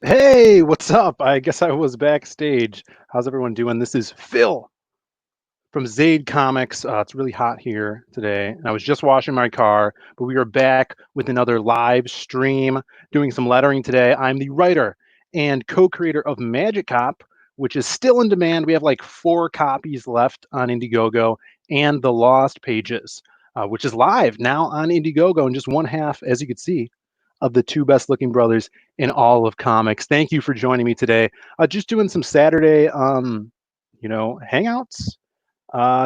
Hey, what's up? I guess I was backstage. How's everyone doing? This is Phil from Zaid Comics. It's really hot here today, and I was just washing my car, but we are back with another live stream doing some lettering today. I'm the writer and co-creator of Magic Cop, which is still in demand. We have like 4 copies left on Indiegogo, and The Lost Pages, which is live now on Indiegogo, and just one half, as you can see, of the 2 best looking brothers in all of comics. Thank you for joining me today. Just doing some Saturday, hangouts,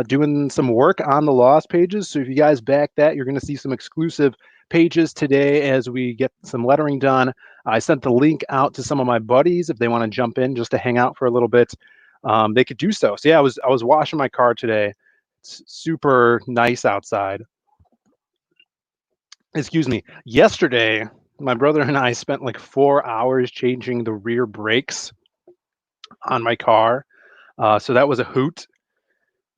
doing some work on the Lost Pages. So if you guys back that, you're going to see some exclusive pages today as we get some lettering done. I sent the link out to some of my buddies if they want to jump in just to hang out for a little bit. They could do so. So yeah, I was washing my car today. It's super nice outside. Excuse me. Yesterday, my brother and I spent like 4 hours changing the rear brakes on my car. So that was a hoot.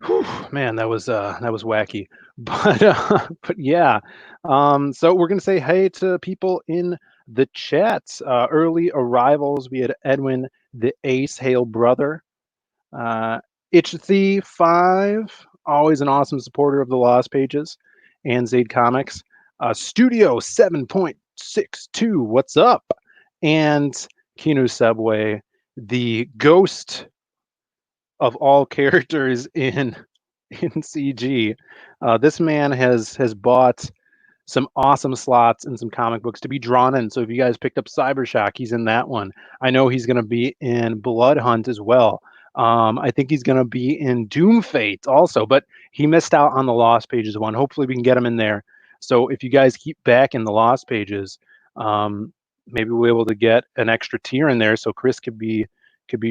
Whew, man, that was wacky. But yeah. So we're gonna say hey to people in the chats. Early arrivals. We had Edwin the Ace Hale brother. Uh, Itch5, always an awesome supporter of the Lost Pages and Zaid Comics. Studio 7.62, what's up? And Kinu Subway, the ghost of all characters in CG. This man has bought some awesome slots and some comic books to be drawn in. So if you guys picked up Cybershock, he's in that one. I know he's going to be in Blood Hunt as well. I think he's going to be in Doom Fate also, but he missed out on the Lost Pages one. Hopefully we can get him in there. So if you guys keep back in the Lost Pages, um, maybe we'll be able to get an extra tier in there so Chris could be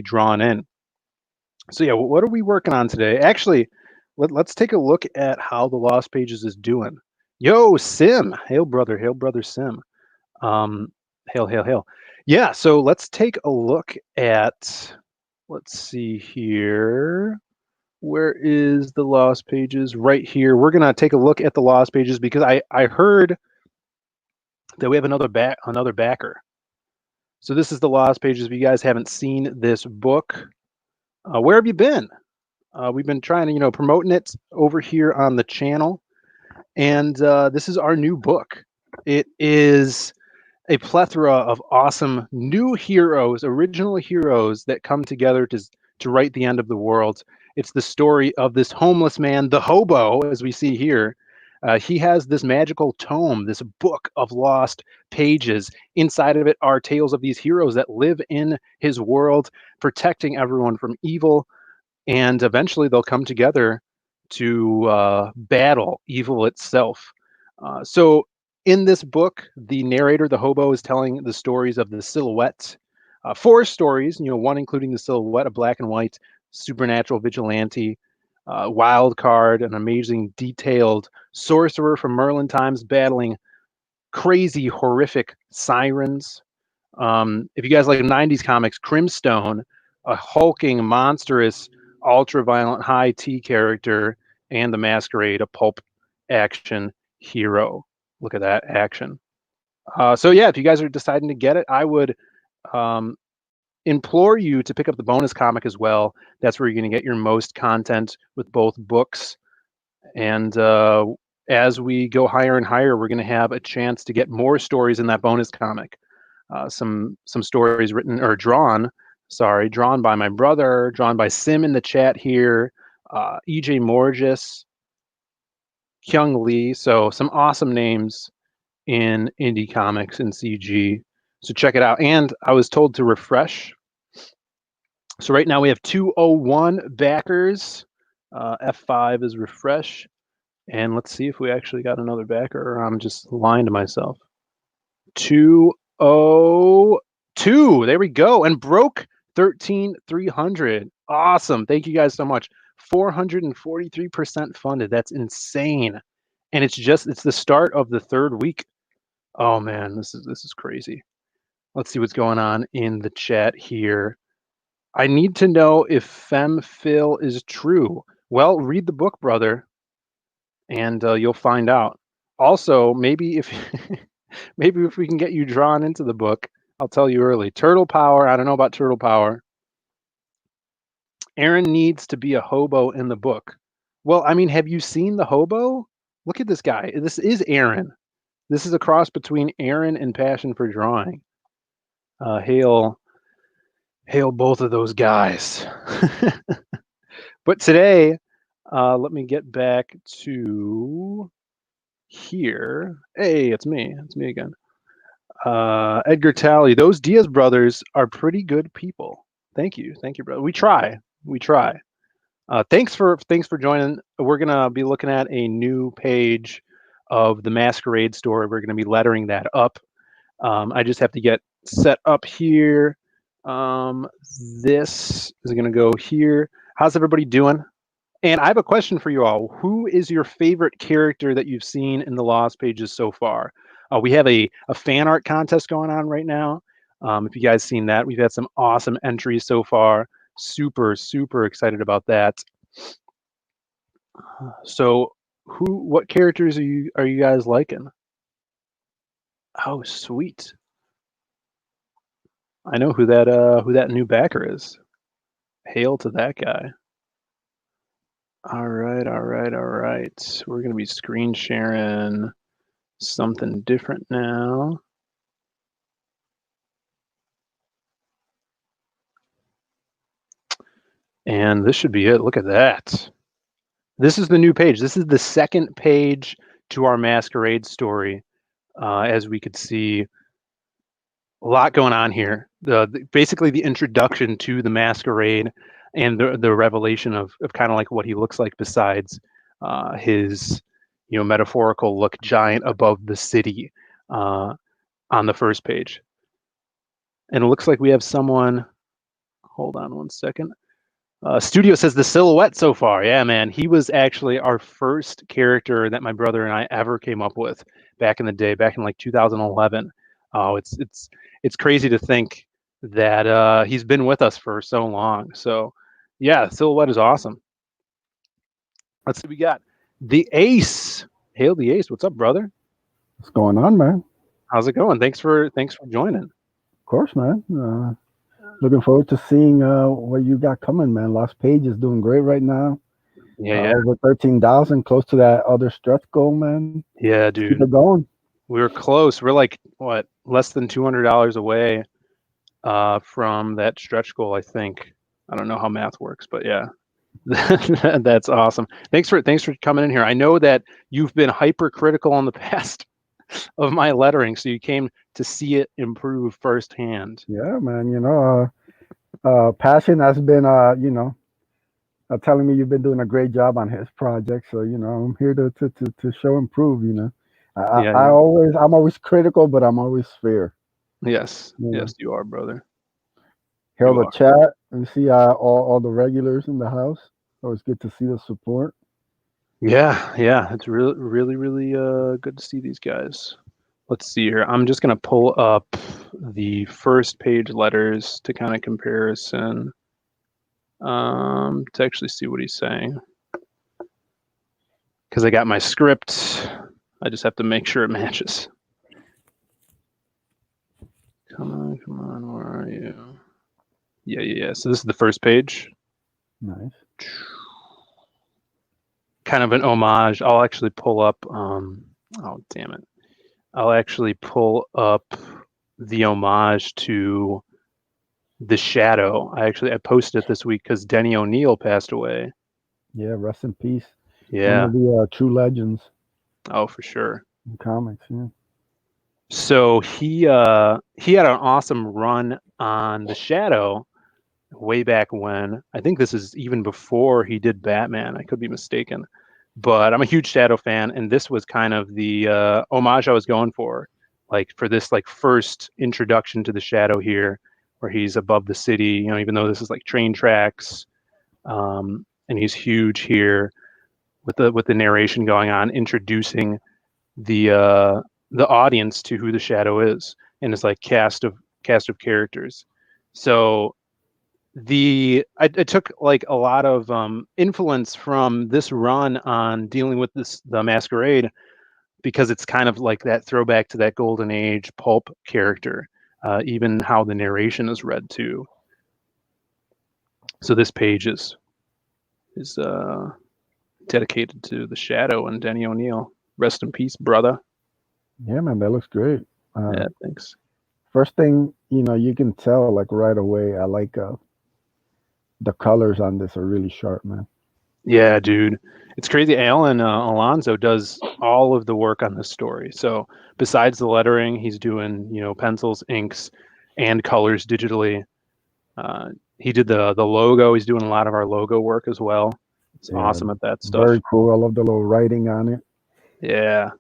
drawn in. So yeah, what are we working on today? Actually, let's take a look at how the Lost Pages is doing. Yo, Sim, hail brother Sim. Um, hail, hail, hail. Yeah, so let's take a look at. Let's see here. Where is the Lost Pages? Right here. We're gonna take a look at the Lost Pages because I heard that we have another backer. So this is the Lost Pages. If you guys haven't seen this book, where have you been? We've been trying to, promoting it over here on the channel, and this is our new book. It is a plethora of awesome new heroes, original heroes that come together to write the end of the world. It's the story of this homeless man, the hobo, as we see here. He has this magical tome, this book of lost pages. Inside of it are tales of these heroes that live in his world, protecting everyone from evil, and eventually they'll come together to battle evil itself. So, in this book, the narrator, the hobo, is telling the stories of the Silhouette. 4 stories, one including the Silhouette, a black and white supernatural vigilante, wild card, an amazing detailed sorcerer from Merlin times battling crazy, horrific sirens. If you guys like 90s comics, Crimstone, a hulking, monstrous, ultra violent high T character, and the Masquerade, a pulp action hero. Look at that action. So, yeah, if you guys are deciding to get it, I would um, implore you to pick up the bonus comic as well. That's where you're going to get your most content with both books. And as we go higher and higher, we're going to have a chance to get more stories in that bonus comic. Some stories written or drawn by my brother, drawn by Sim in the chat here, EJ Morgis, Kyung Lee. So some awesome names in indie comics and CG. So check it out. And I was told to refresh. So right now we have 201 backers. F5 is refresh. And let's see if we actually got another backer or I'm just lying to myself. 202. There we go. And broke 13,300. Awesome. Thank you guys so much. 443% funded. That's insane. And it's the start of the 3rd week. Oh man, this is crazy. Let's see what's going on in the chat here. I need to know if FemPhil is true. Well, read the book, brother, and you'll find out. Also, maybe if maybe if we can get you drawn into the book, I'll tell you early. Turtle power. I don't know about turtle power. Aaron needs to be a hobo in the book. Well, I mean, have you seen the hobo? Look at this guy. This is Aaron. This is a cross between Aaron and Passion for Drawing. Hail both of those guys. But today, let me get back to here. Hey, it's me. It's me again. Edgar Talley. Those Diaz brothers are pretty good people. Thank you, brother. We try. Thanks for joining. We're gonna be looking at a new page of the Masquerade story. We're gonna be lettering that up. I just have to get set up here. This is gonna go here. How's everybody doing? And I have a question for you all. Who is your favorite character that you've seen in the Lost pages so far? We have a fan art contest going on right now. If you guys seen that, we've had some awesome entries so far. Super excited about that. So, what characters are you guys liking? Oh, sweet. I know who that new backer is. Hail to that guy. All right. We're gonna be screen sharing something different now. And this should be it. Look at that. This is the new page. This is the second page to our Masquerade story. As we could see, a lot going on here. Basically the introduction to the Masquerade and the revelation of kind of like what he looks like besides his metaphorical look giant above the city on the first page. And it looks like we have someone. Hold on one second. Studio says the silhouette so far. Yeah, man. He was actually our first character that my brother and I ever came up with back in the day, back in like 2011. Oh, it's crazy to think that he's been with us for so long. So, yeah, silhouette is awesome. Let's see what we got. The Ace. Hail the Ace. What's up, brother? What's going on, man? How's it going? Thanks for joining. Of course, man. Looking forward to seeing what you got coming, man. Lost Page is doing great right now. Yeah. Over 13,000, close to that other stretch goal, man. Yeah, Keep dude. it going. We were close. We're like what, less than $200 away from that stretch goal, I think. I don't know how math works, but yeah, that's awesome. Thanks for coming in here. I know that you've been hypercritical in the past of my lettering, so you came to see it improve firsthand. Yeah, man. Passion has been, telling me you've been doing a great job on his project. So I'm here to show improve. Yeah. I'm always critical, but I'm always fair. Yes, You know? you are, brother. Hail You the are. chat and see all the regulars in the house. Always good to see the support. Yeah. It's really good to see these guys. Let's see here. I'm just gonna pull up the first page letters to kind of comparison. To actually see what he's saying, because I got my script. I just have to make sure it matches. Come on, where are you? Yeah. So this is the first page. Nice. Kind of an homage. I'll actually pull up. Oh damn it! I'll actually pull up the homage to The Shadow. I posted it this week because Denny O'Neil passed away. Yeah, rest in peace. One Yeah. of the true legends Oh, for sure. in comics. Yeah. So he had an awesome run on The Shadow way back when. I think this is even before he did Batman. I could be mistaken, but I'm a huge Shadow fan, and this was kind of the homage I was going for, like for this like first introduction to the Shadow here, where he's above the city. Even though this is like train tracks, and he's huge here with the narration going on, introducing the audience to who the Shadow is, and it's like cast of characters. So I took like a lot of influence from this run on dealing with the Masquerade, because it's kind of like that throwback to that golden age pulp character. even how the narration is read too. So this page is dedicated to the Shadow and Denny O'Neil. Rest in peace, brother. Yeah, man, that looks great. Yeah, thanks. First thing, you can tell like right away. I like the colors on this are really sharp, man. Yeah, dude. It's crazy. Alan Alonso does all of the work on this story. So besides the lettering, he's doing, pencils, inks, and colors digitally. He did the logo. He's doing a lot of our logo work as well. It's Yeah, awesome at that stuff. very cool. I love the little writing on it. Yeah.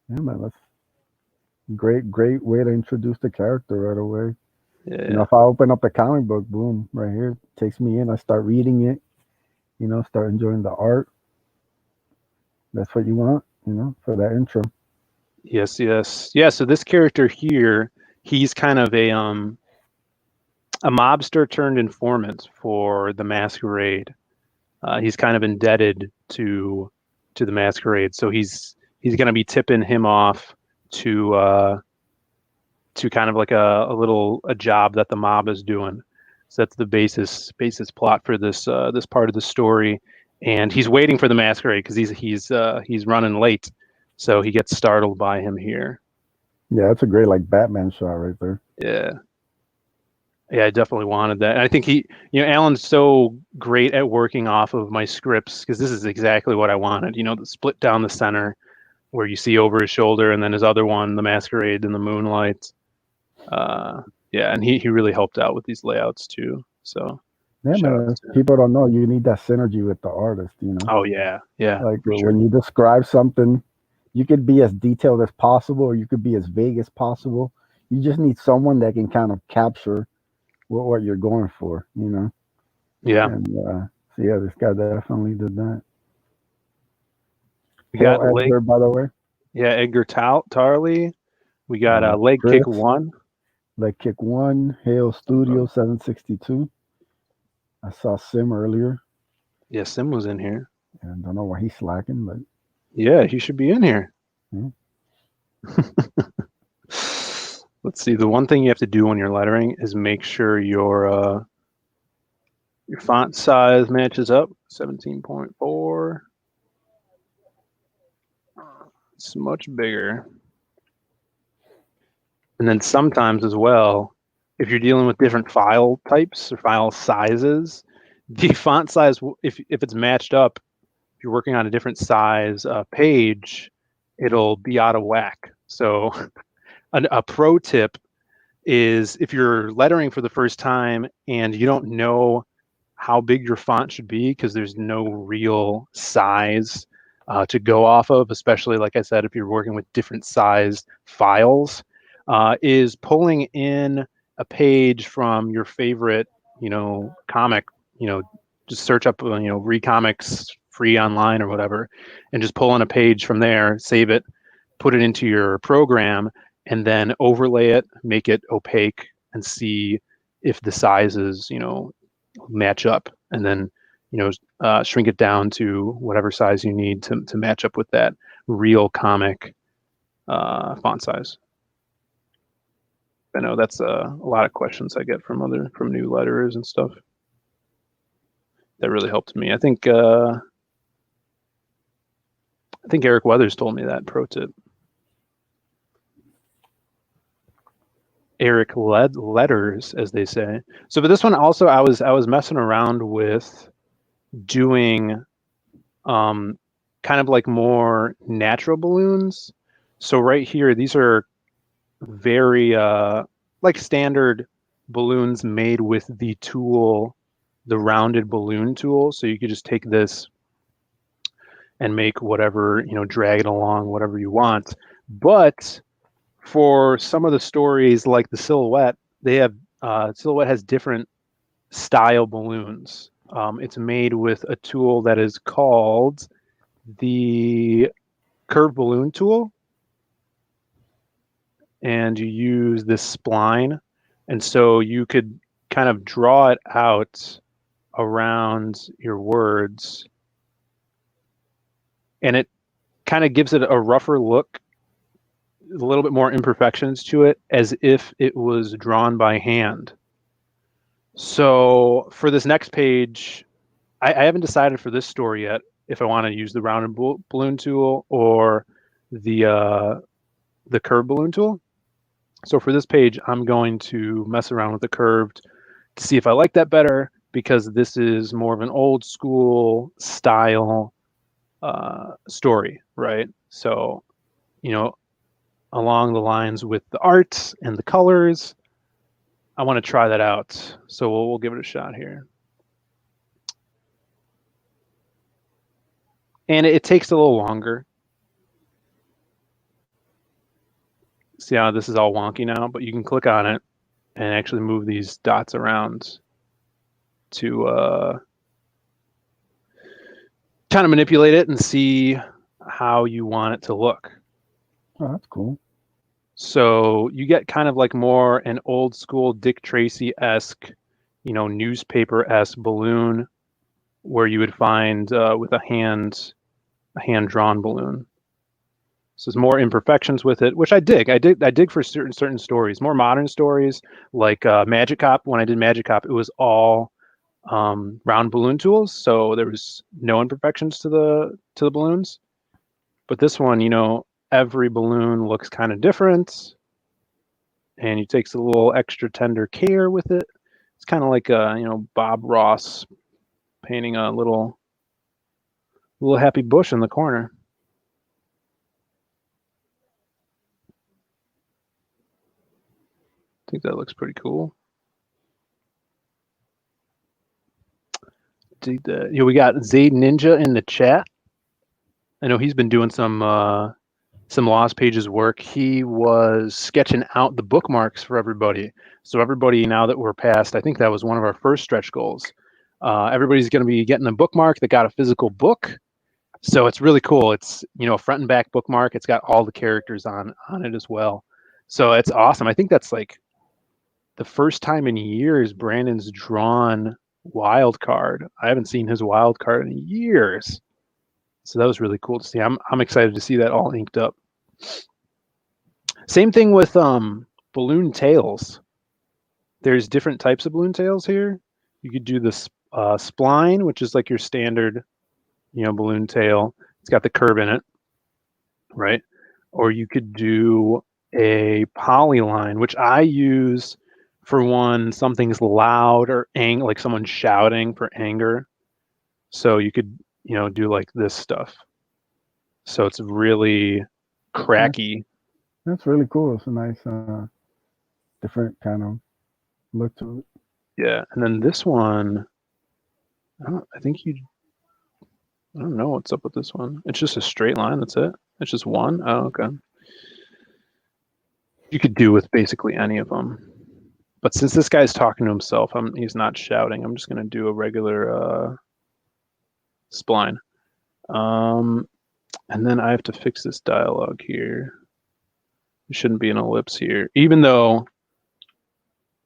Yeah, man, that's great way to introduce the character right away. Yeah. If I open up the comic book, boom, right here, takes me in. I start reading it. Start enjoying the art. That's what you want, for that intro. Yes, yes. Yeah, so this character here, he's kind of a mobster turned informant for the Masquerade. He's kind of indebted to the Masquerade, so he's going to be tipping him off to kind of like a job that the mob is doing. So that's the basis plot for this this part of the story. And he's waiting for the Masquerade because he's running late, so he gets startled by him here. Yeah, that's a great like Batman shot right there. Yeah. Yeah, I definitely wanted that. And I think Alan's so great at working off of my scripts because this is exactly what I wanted. The split down the center where you see over his shoulder, and then his other one, the Masquerade in the moonlight. Yeah, and he really helped out with these layouts too. So yeah, man. People don't know you need that synergy with the artist. Oh yeah, yeah. Like when you describe something, you could be as detailed as possible, or you could be as vague as possible. You just need someone that can kind of capture what you're going for. Yeah. And so yeah, this guy definitely did that. We got Edgar, by the way. Yeah, Edgar Tarley. We got Leg Kick 1. Leg Kick 1. Hail Studio 762. I saw Sim earlier. Yeah, Sim was in here. And I don't know why he's slacking, but yeah, he should be in here. Let's see. The one thing you have to do when you're lettering is make sure your font size matches up. 17.4. It's much bigger. And then sometimes as well, if you're dealing with different file types or file sizes, the font size, if it's matched up, if you're working on a different size page, it'll be out of whack. So a pro tip is if you're lettering for the first time and you don't know how big your font should be because there's no real size to go off of, especially like I said, if you're working with different sized files, is pulling in a page from your favorite, comic, just search up, Recomics free online or whatever, and just pull in a page from there, save it, put it into your program, and then overlay it, make it opaque, and see if the sizes, match up, and then shrink it down to whatever size you need to match up with that real comic font size. I know that's a lot of questions I get from new letterers and stuff. That really helped me. I think Eric Weathers told me that pro tip. Eric letters, as they say. So for this one also, I was messing around with doing kind of like more natural balloons. So right here, these are very like standard balloons made with the tool, the rounded balloon tool. So you could just take this and make whatever, drag it along, whatever you want. But for some of the stories like the Silhouette, they have Silhouette has different style balloons. It's made with a tool that is called the curved balloon tool, and you use this spline, and so you could kind of draw it out around your words, and it kind of gives it a rougher look a little bit more imperfections to it, as if it was drawn by hand. So for this next page, I haven't decided for this story yet if I want to use the rounded balloon tool or the curved balloon tool. So for this page, I'm going to mess around with the curved to see if I like that better, because this is more of an old school style story, right? So, along the lines with the art and the colors, I want to try that out. So we'll give it a shot here. And it takes a little longer. See how this is all wonky now, but you can click on it and actually move these dots around to kind of manipulate it and see how you want it to look. Oh, that's cool. So you get kind of like more an old school Dick Tracy-esque, newspaper-esque balloon, where you would find with a hand-drawn balloon. So there's more imperfections with it, which I dig. I dig for certain stories. More modern stories like Magic Cop. When I did Magic Cop, it was all round balloon tools, so there was no imperfections to the balloons. But this one, every balloon looks kind of different, and he takes a little extra tender care with it. It's kind of like Bob Ross painting a little happy bush in the corner. I think that looks pretty cool. We got Zaid Ninja in the chat. I know he's been doing some Lost Pages work. He was sketching out the bookmarks for everybody. So everybody, now that we're past, I think that was one of our first stretch goals. Everybody's going to be getting a bookmark that got a physical book. So it's really cool. It's, a front and back bookmark. It's got all the characters on it as well. So it's awesome. I think that's like the first time in years Brandon's drawn wild card. I haven't seen his wild card in years. So that was really cool to see. I'm excited to see that all inked up. Same thing with balloon tails. There's different types of balloon tails here. You could do this spline, which is like your standard, balloon tail. It's got the curve in it, right? Or you could do a polyline, which I use for when something's loud or like someone's shouting for anger. So you could, do like this stuff. So it's really cracky. That's really cool. It's a nice, different kind of look to it. Yeah, and then this one, I don't know what's up with this one. It's just a straight line. That's it. It's just one. Oh, okay. You could do with basically any of them. But since this guy's talking to himself, he's not shouting. I'm just going to do a regular spline. And then I have to fix this dialogue here. There shouldn't be an ellipse here. Even though,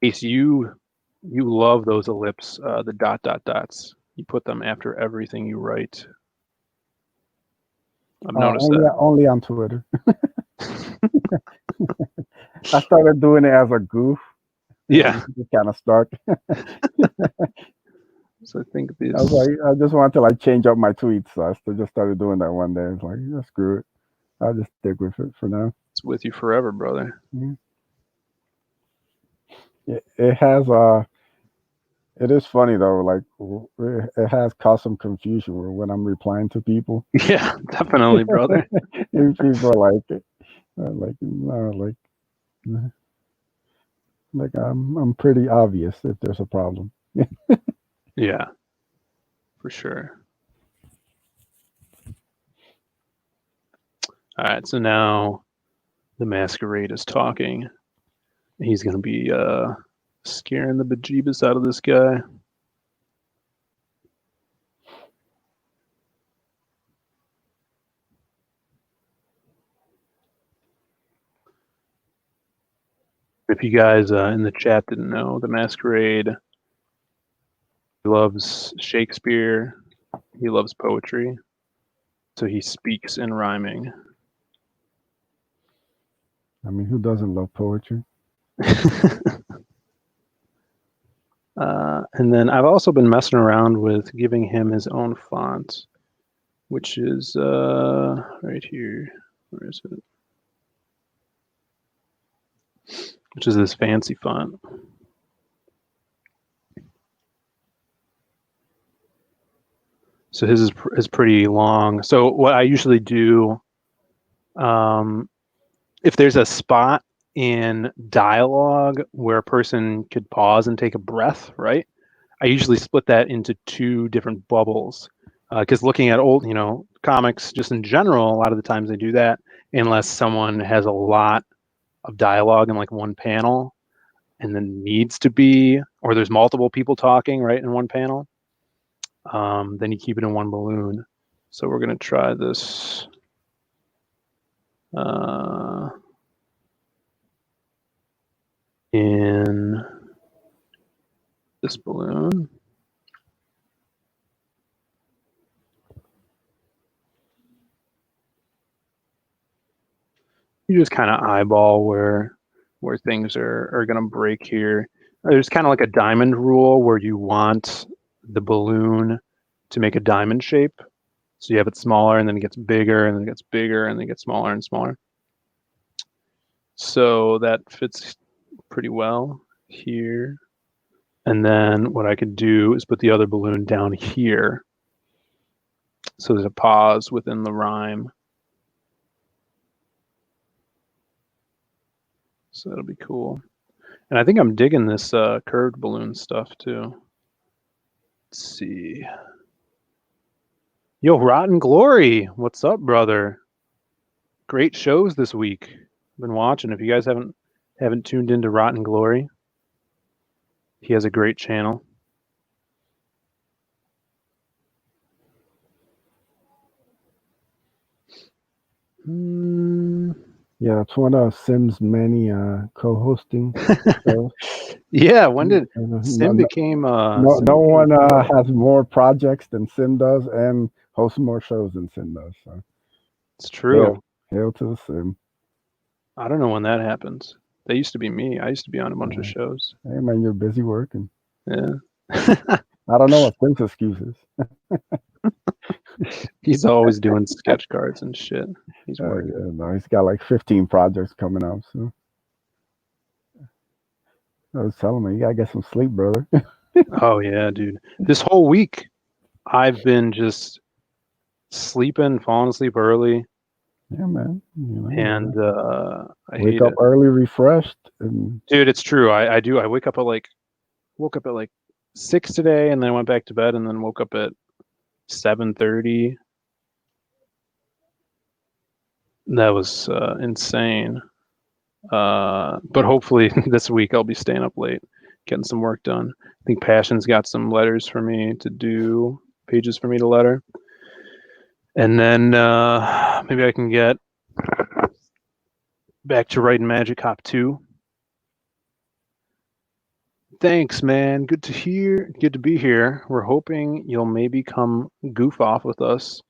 Ace, you love those ellipse, the ... dots. You put them after everything you write. I've noticed that. Only on Twitter. I started doing it as a goof. Yeah. Just kind of start. So I think this. I was like, I just wanted to change up my tweets. So I just started doing that one day. It's like, yeah, screw it. I'll just stick with it for now. It's with you forever, brother. Mm-hmm. It has it is funny though. Like it has caused some confusion when I'm replying to people. Yeah, definitely, brother. People are like I'm pretty obvious if there's a problem. Yeah, for sure. All right, so now the Masquerade is talking. He's going to be scaring the bejeebus out of this guy. If you guys in the chat didn't know, the Masquerade, he loves Shakespeare. He loves poetry. So he speaks in rhyming. I mean, who doesn't love poetry? And then I've also been messing around with giving him his own font, which is right here. Where is it? Which is this fancy font. So his is pretty long. So what I usually do, if there's a spot in dialogue where a person could pause and take a breath, right? I usually split that into two different bubbles. Because looking at old, comics just in general, a lot of the times they do that unless someone has a lot of dialogue in like one panel and then needs to be, or there's multiple people talking right in one panel. Then you keep it in one balloon. So we're going to try this. In this balloon. You just kind of eyeball where things are going to break here. There's kind of like a diamond rule where you want the balloon to make a diamond shape. So you have it smaller and then it gets bigger and then it gets bigger and then it gets smaller and smaller. So that fits pretty well here. And then what I could do is put the other balloon down here. So there's a pause within the rhyme. So that'll be cool. And I think I'm digging this curved balloon stuff too. Let's see. Yo, Rotten Glory, what's up, brother? Great shows this week. Been watching. If you guys haven't tuned into Rotten Glory, he has a great channel. Yeah, it's one of Sim's many co-hosting shows. Yeah, when did Sim became? No one has more projects than Sim does, and hosts more shows than Sim does. So it's true. Hail to the Sim. I don't know when that happens. That used to be me. I used to be on a bunch of shows. Hey man, you're busy working. Yeah. I don't know what Sim's excuse is. He's always doing sketch cards and shit. He's working. Yeah, no, he's got like 15 projects coming up. So I was telling him, you gotta get some sleep, brother. Oh yeah, dude. This whole week, I've been just sleeping, falling asleep early. Yeah, man. And I wake up early, refreshed. And... Dude, it's true. I do. I woke up at like 6 today, and then went back to bed, and then woke up at 7:30. That was insane. But hopefully this week I'll be staying up late, getting some work done. I think Passion's got some letters for me to do, pages for me to letter. And then maybe I can get back to writing Magic Hop 2. Thanks, man. Good to be here. We're hoping you'll maybe come goof off with us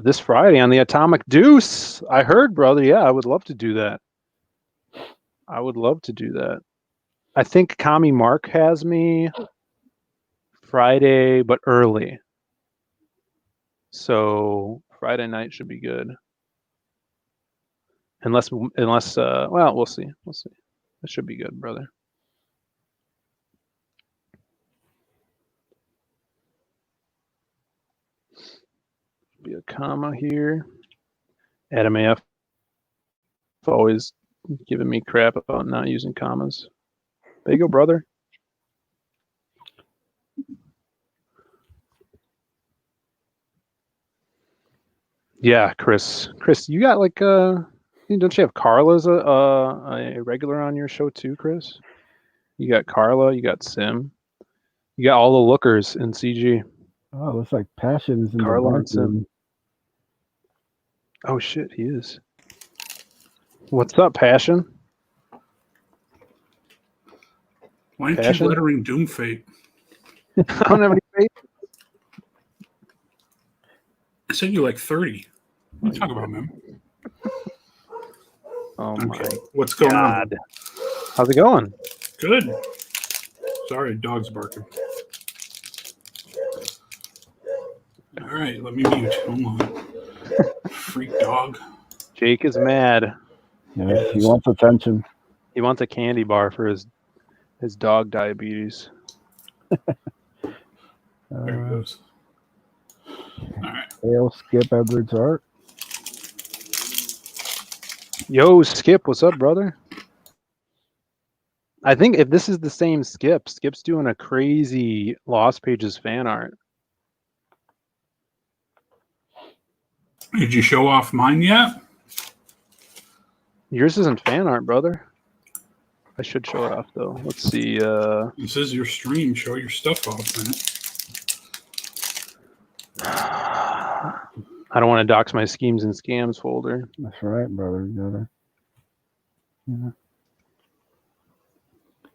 this Friday on the Atomic Deuce. I heard, brother. Yeah, I would love to do that. I think Kami Mark has me Friday, but early. So Friday night should be good. Unless well, we'll see. That should be good, brother. Be a comma here. Adam AF always giving me crap about not using commas. There you go, brother. Yeah, Chris, you got like don't you have Carla as a regular on your show too, Chris? You got Carla, you got Sim, you got all the lookers in CG. Oh, looks like Passion is in Carla the and Sim. Oh shit, he is. What's up, Passion? Why aren't you lettering Doom Fate? I don't have any faith. I said you're like 30. What are you talking about, man? Oh my Okay. What's going on? God. How's it going? Good. Sorry, dog's barking. All right, let me mute. Hold on. Freak dog. Jake is mad. Yeah, he wants attention. He wants a candy bar for his dog diabetes. There he goes. All right. Hail Skip Edwards art. Yo, Skip, what's up, brother? I think if this is the same Skip's doing a crazy Lost Pages fan art. Did you show off mine yet? Yours isn't fan art, brother. I should show it off though. Let's see. This is your stream. Show your stuff off, man. I don't want to dox my schemes and scams folder. That's right, brother. You gotta. Yeah.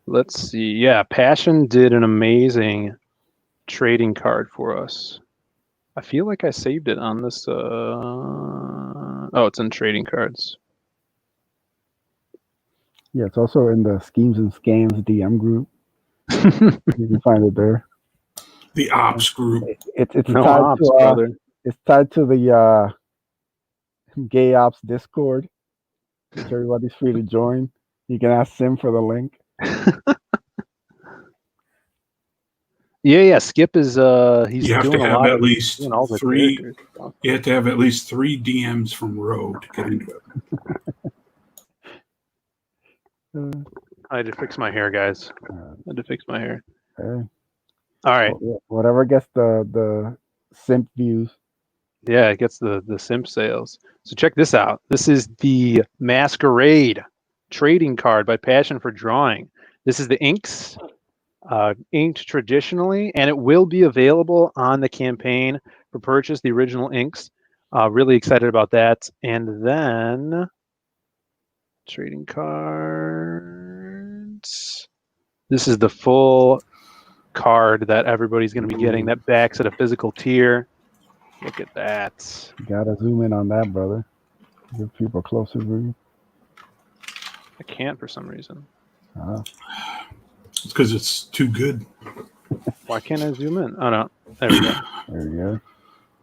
Let's see. Yeah, Passion did an amazing trading card for us. I feel like I saved it on this. Oh, it's in trading cards. Yeah, it's also in the Schemes and Scams DM group. You can find it there. The ops group. It's No tied ops, to brother. it's tied to the Gay Ops Discord, which everybody's free to join. You can ask Sim for the link. Yeah. Skip is he's You have to doing a have lot at of least doing all the three. characters. You have to have at least 3 DMs from Road to get into it. I had to fix my hair, guys. I had to fix my hair. Okay. All right. Whatever gets the simp views. Yeah, it gets the simp sales. So check this out. This is the Masquerade trading card by Passion for Drawing. This is the inks, inked traditionally, and it will be available on the campaign for purchase, the original inks. Really excited about that. And then trading cards. This is the full card that everybody's going to be getting that backs at a physical tier. Look at that. You gotta zoom in on that, brother. Give people a closer view. I can't for some reason. It's because it's too good. Why can't I zoom in? Oh, no. There we go. There you go.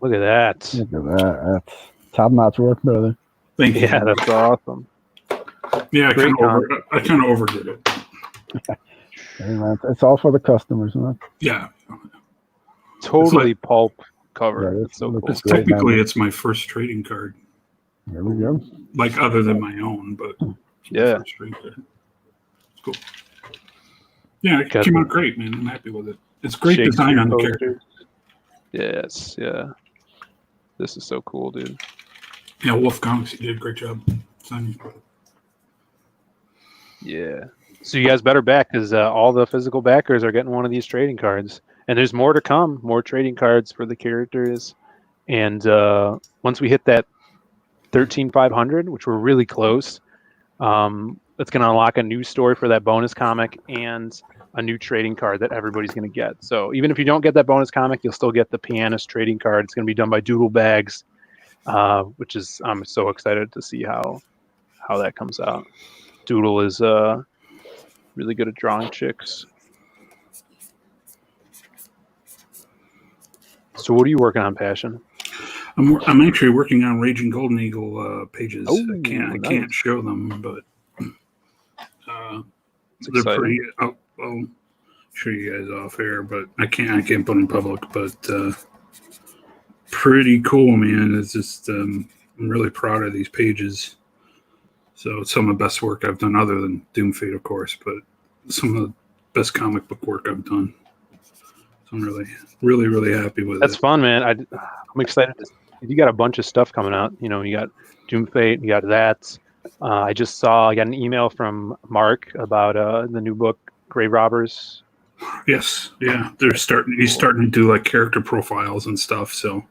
Look at that. Look at that. That's top-notch work, brother. Thank you. Yeah, that's awesome. Yeah, I Great kind of overdid it. Hey, man, it's all for the customers, man. Yeah. Totally pulp cover. Yeah, it's so look cool. at Great, Technically, man. it's my first trading card. There we go. Like, other than my own, but it's my Yeah. first trading card. It's cool. Yeah, it Got came the- out great, man. I'm happy with it. It's great Shakespeare design on the posters. character. Yes, yeah. This is so cool, dude. Yeah, Wolf Comics, he did a great job. Designing. Yeah. So you guys better back because all the physical backers are getting one of these trading cards. And there's more to come, more trading cards for the characters. And once we hit that 13,500, which we're really close, it's going to unlock a new story for that bonus comic and a new trading card that everybody's going to get. So even if you don't get that bonus comic, you'll still get the Pianist trading card. It's going to be done by Doodle Bags, which is I'm so excited to see how that comes out. Doodle is really good at drawing chicks. So what are you working on, Passion? I'm actually working on Raging Golden Eagle pages. Oh, I can't nice. show them, but It's they're exciting. pretty. I'll show you guys off here, but I can't put in public. But pretty cool, man. It's just I'm really proud of these pages. So it's some of the best work I've done, other than Doom Fate, of course, but some of the best comic book work I've done. So I'm really happy with That's it. fun, man. I'm excited. You got a bunch of stuff coming out. You know, you got Doom Fate, you got that. I got an email from Mark about the new book, Grave Robbers. Yes, yeah, he's starting to do like character profiles and stuff. So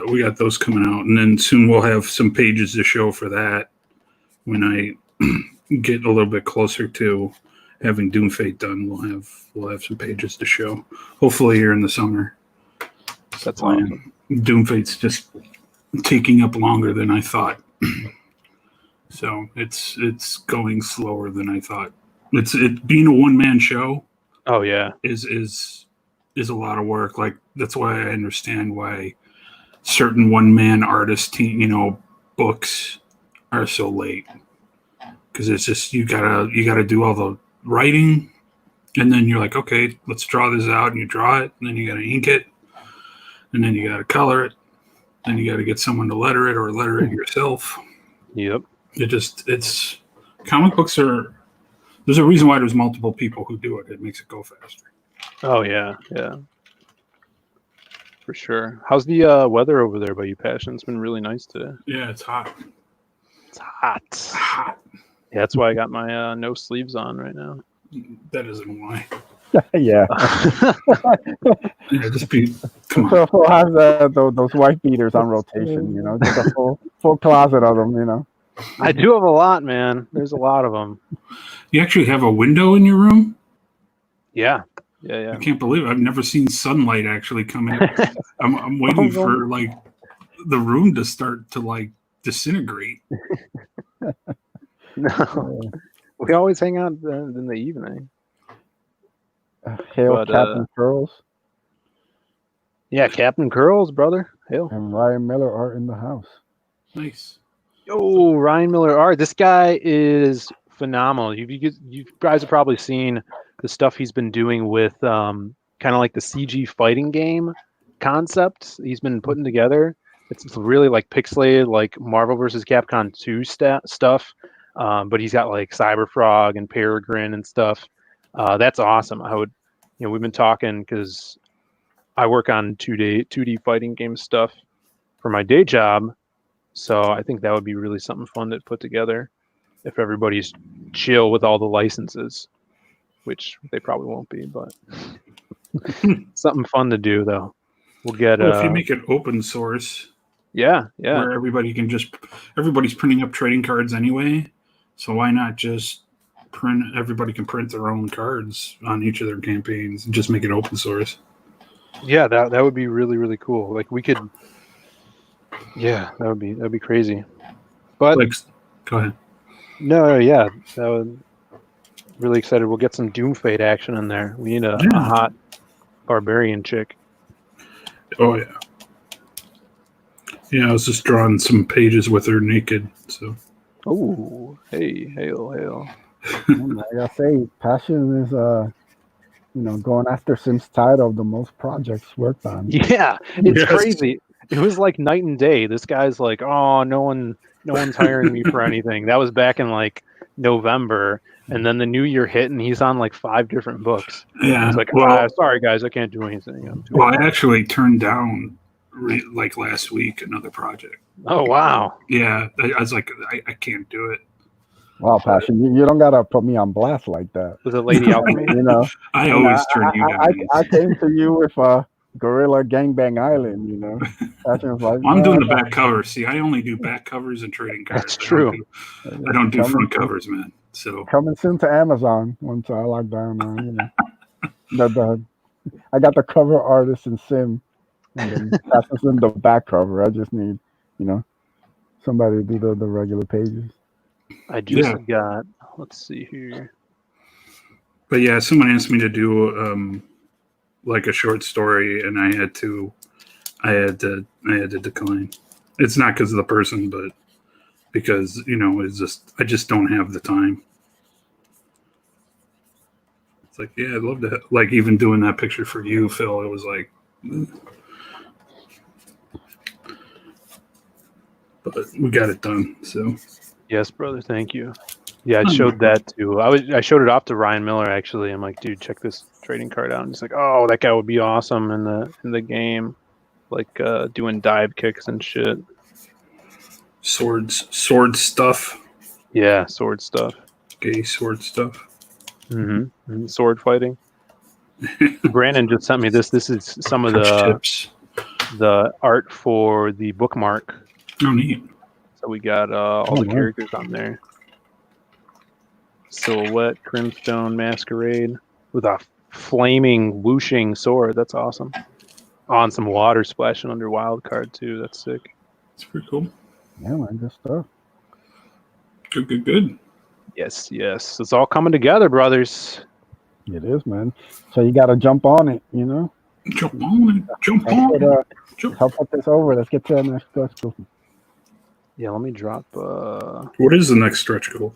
we got those coming out, and then soon we'll have some pages to show for that when I get a little bit closer to having Doom Fate done. We'll have some pages to show, hopefully here in the summer. That's awesome. Doom Fate's just taking up longer than I thought. So it's going slower than I thought. It being a one man show Oh yeah. is a lot of work. Like that's why I understand why certain one man artist team, books are so late. Because it's just you gotta do all the writing, and then you're like, okay, let's draw this out, and you draw it, and then you gotta ink it, and then you gotta color it, then you gotta get someone to letter it or letter it yourself. Yep. It's comic books are. There's a reason why there's multiple people who do it. It makes it go faster. Oh yeah. Yeah. For sure. How's the weather over there by you, Passion? It's been really nice today. Yeah, it's hot. It's hot. Hot. Yeah, that's why I got my no sleeves on right now. That isn't why. Yeah. Yeah, just be. Come on. So we'll have those white beaters on rotation, just a full closet of them, I do have a lot, man. There's a lot of them. You actually have a window in your room? Yeah. Yeah. I can't believe it. I've never seen sunlight actually come in. I'm waiting for like the room to start to like disintegrate. No. We always hang out in the evening. Hail But, Captain Curls Yeah, Captain Curls, brother. Hail. and Ryan Miller are in the house. Nice. Oh, Ryan Miller art. This guy is phenomenal. You guys have probably seen the stuff he's been doing with kind of like the CG fighting game concept he's been putting together. It's really like pixelated, like Marvel vs. Capcom 2 stuff. But he's got like Cyberfrog and Peregrine and stuff. That's awesome. We've been talking because I work on 2D fighting game stuff for my day job. So I think that would be really something fun to put together if everybody's chill with all the licenses, which they probably won't be, but something fun to do though. We'll get if you make it open source, yeah. where everybody's printing up trading cards anyway. So why not just everybody can print their own cards on each of their campaigns and just make it open source. Yeah, that would be really, really cool. Like we could. Yeah, that'd be crazy. But go ahead. No, yeah, that would really excited. We'll get some Doomfate action in there. We need a hot barbarian chick. Oh yeah. Yeah, I was just drawing some pages with her naked. So. Oh, hey, hail. Like I say, Passion is going after Sim's title of the most projects worked on. Yeah, it's crazy. It was like night and day. This guy's like, oh, no one's hiring me for anything. That was back in like November, and then the new year hit, and he's on like 5 different books. Yeah, he's like, sorry guys, I can't do anything. I actually turned down like last week another project. Oh wow. Yeah, I was like, I can't do it. Wow, Passion, you don't gotta put me on blast like that. Was it Lady Alchemy? I always turn you down. I came to you with Gorilla Gangbang Island, Passion was like, I'm doing the back cover. See, I only do back covers and trading cards. That's true. I don't do front covers, man. So coming soon to Amazon once I lock down. I got the cover artist in Sim, and then Passion's in the back cover. I just need, somebody to do the regular pages. I just got. Let's see here. But yeah, someone asked me to do like a short story, and I had to decline. It's not because of the person, but because it's I just don't have the time. It's like, yeah, I'd love to like even doing that picture for you, Phil. It was like, but we got it done. So yes, brother, thank you. Yeah, I showed that to. I showed it off to Ryan Miller actually. I'm like, dude, check this trading card out. And he's like, oh, that guy would be awesome in the game, like doing dive kicks and shit. Sword stuff. Yeah, sword stuff. Gay sword stuff. Mm-hmm. Sword fighting. Brandon just sent me this. This is some of the art for the bookmark. Oh, neat. So we got all the characters on there. Silhouette, Crimstone, Masquerade, with a flaming, whooshing sword. That's awesome. On some water splashing under wild card too. That's sick. It's pretty cool. Yeah, man, good stuff. Good. Yes. It's all coming together, brothers. It is, man. So you got to jump on it, you know. Jump on it. Jump Help on put, it. Jump. help put this over. Let's get to the next question. Yeah, let me drop. What is the next stretch goal?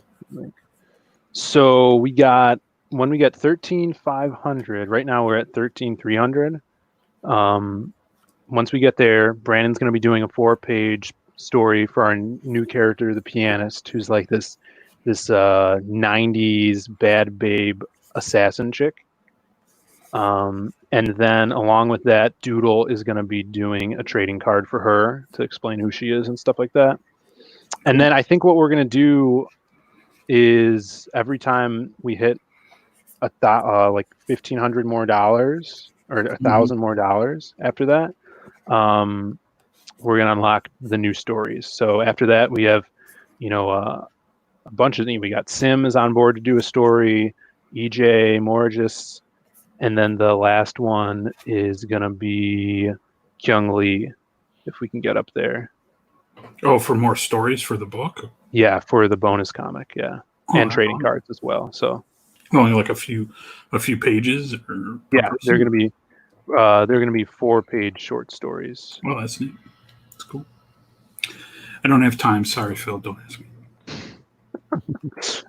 So we got 13,500. Right now we're at 13,300. Once we get there, Brandon's going to be doing a 4-page story for our new character, the pianist, who's like this 90s bad babe assassin chick. And then along with that, Doodle is going to be doing a trading card for her to explain who she is and stuff like that. And then I think what we're going to do is every time we hit like $1,500 more dollars or $1,000 more dollars after that, we're going to unlock the new stories. So after that, we have, a bunch of things. We got Sims on board to do a story, EJ, Morgis, and then the last one is going to be Kyung Lee, if we can get up there. Oh, for more stories for the book? Yeah, for the bonus comic, yeah. And trading cards as well. So only like a few pages or yeah, they're going to be 4-page short stories. Well, that's neat. That's cool. I don't have time. Sorry, Phil. Don't ask me.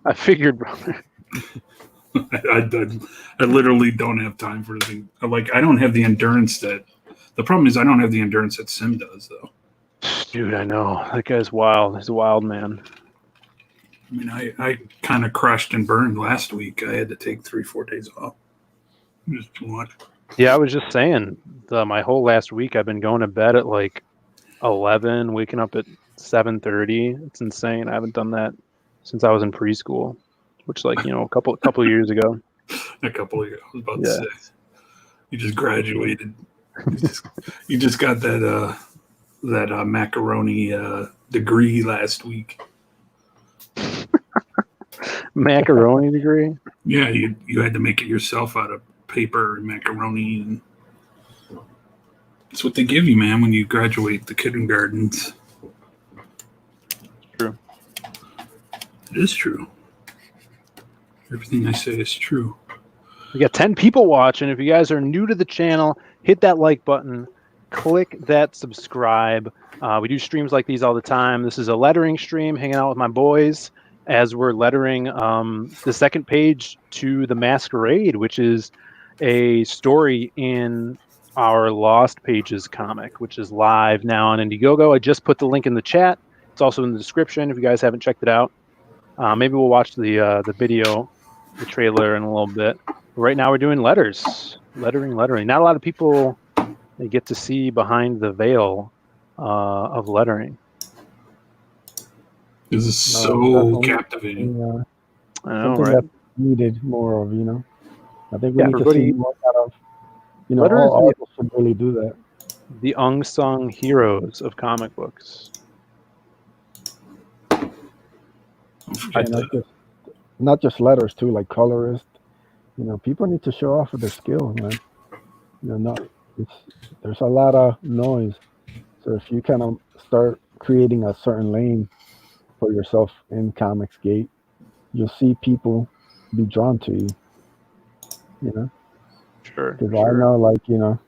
I figured, brother. I literally don't have time for anything. I don't have the endurance that. The problem is I don't have the endurance that Sim does, though. Dude, I know that guy's wild. He's a wild man. I mean, I kind of crashed and burned last week. I had to take 3-4 days off. It was too much. Yeah, I was just saying, my whole last week I've been going to bed at like 11, waking up at 7:30. It's insane. I haven't done that since I was in preschool, which a couple years ago. A couple of years. I was about to say. You just graduated. You just got that macaroni degree last week. Macaroni degree? Yeah, you had to make it yourself out of paper and macaroni, and that's what they give you, man, when you graduate the kindergartens. True. It is true. Everything I say is true. We got 10 people watching. If you guys are new to the channel, hit that like button, click that subscribe. We do streams like these all the time. This is a lettering stream, hanging out with my boys as we're lettering the second page to The Masquerade, which is a story in our Lost Pages comic, which is live now on Indiegogo. I just put the link in the chat. It's also in the description if you guys haven't checked it out. Maybe we'll watch the video, the trailer in a little bit. Right now we're doing lettering. Not a lot of people they get to see behind the veil of lettering. This is so captivating. Yeah. I know, Something right? that's needed more of, I think we need to everybody- see more out of, Letters all are- artists should really do that. The unsung heroes of comic books. Don't forget And that. not just letters too, like colorists. People need to show off of their skills, man. There's a lot of noise. So if you kind of start creating a certain lane for yourself in Comicsgate, you'll see people be drawn to you. Sure. Because I know,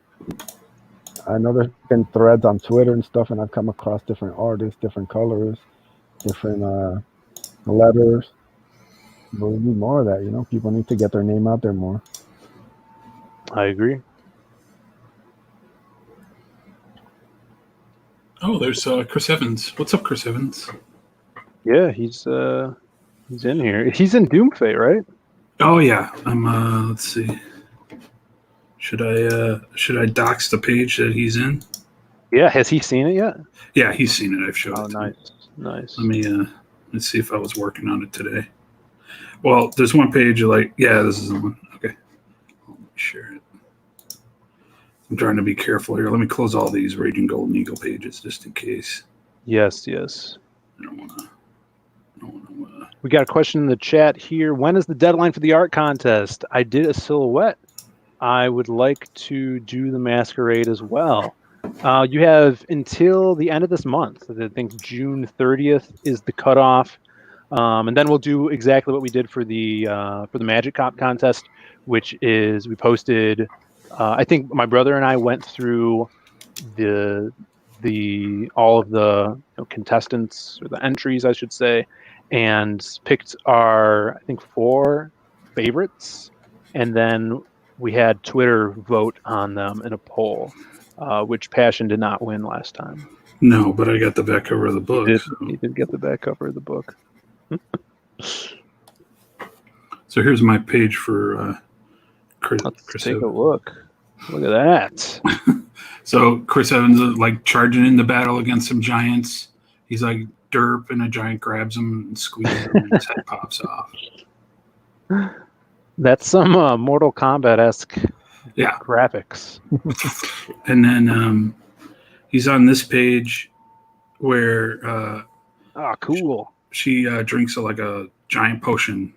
I know there's been threads on Twitter and stuff, and I've come across different artists, different colorists, different letters. But we need more of that, People need to get their name out there more. I agree. Oh, there's Chris Evans. What's up, Chris Evans? Yeah, he's in here. He's in Doomfate, right? Oh yeah, I'm. Let's see. Should I dox the page that he's in? Yeah, has he seen it yet? Yeah, he's seen it. I've showed Oh, it. To him. nice. Let me let's see if I was working on it today. Well, there's one page this is the one. Okay, let me share it. I'm trying to be careful here. Let me close all these Raging Golden Eagle pages just in case. Yes. I don't want to. We got a question in the chat here. When is the deadline for the art contest? I did a silhouette. I would like to do the Masquerade as well. You have until the end of this month. I think June 30th is the cutoff And then we'll do exactly what we did for the Magic Cop contest, which is we posted. I think my brother and I went through the all of the contestants, or the entries, I should say, and picked our, I think, 4 favorites, and then we had Twitter vote on them in a poll, which Passion did not win last time. No, but I got the back cover of the book. He did get the back cover of the book. So here's my page for Chris. Let's Chris take a Evans. look. Look at that. So Chris Evans is like charging into battle against some giants. He's like derp, and a giant grabs him and squeezes him, and his head pops off. That's some Mortal Kombat-esque Yeah. graphics. And then he's on this page where Oh, cool. she drinks like a giant potion,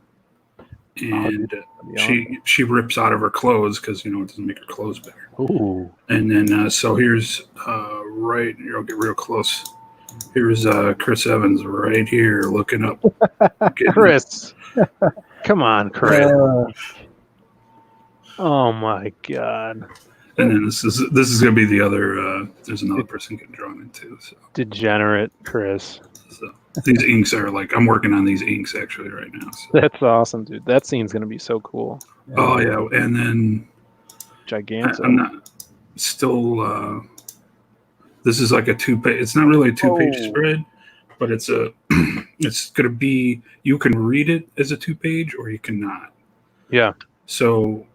and Yeah. she rips out of her clothes because it doesn't make her clothes better. Ooh. And then so here's right here. I'll get real close. Here's Chris Evans right here looking up. Chris. Come on, Chris. Uh, Oh my God. And then this is gonna be the other. There's another person getting drawn into. Degenerate Chris. So these inks are like, I'm working on these inks actually right now. So. That's awesome, dude. That scene's gonna be so cool. Oh yeah, and then Gigantic. I'm not still. This is like a 2-page. It's not really a 2-page spread, but it's a. It's gonna be. You can read it as a 2-page, or you cannot. Yeah. So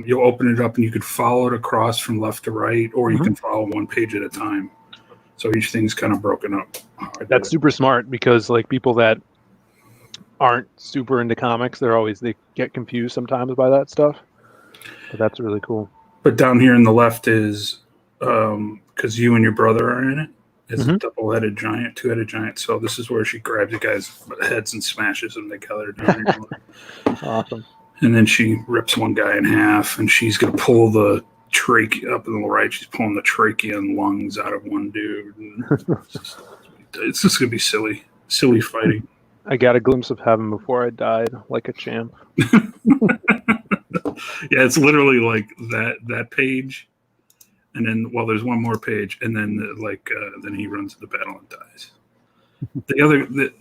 you'll open it up, and you could follow it across from left to right, or you can follow one page at a time. So each thing's kind of broken up. That's super smart, because like people that aren't super into comics, they get confused sometimes by that stuff. But that's really cool. But down here in the left is because you and your brother are in it. It's a double-headed giant, 2-headed giant. So this is where she grabs the guy's heads and smashes them together. Down here. Awesome. And then she rips one guy in half, and she's gonna pull the trachea up in the right. She's pulling the trachea and lungs out of one dude. And it's just gonna be silly fighting. I got a glimpse of heaven before I died, like a champ. Yeah, it's literally like that page, and then there's one more page, and then then he runs into battle and dies.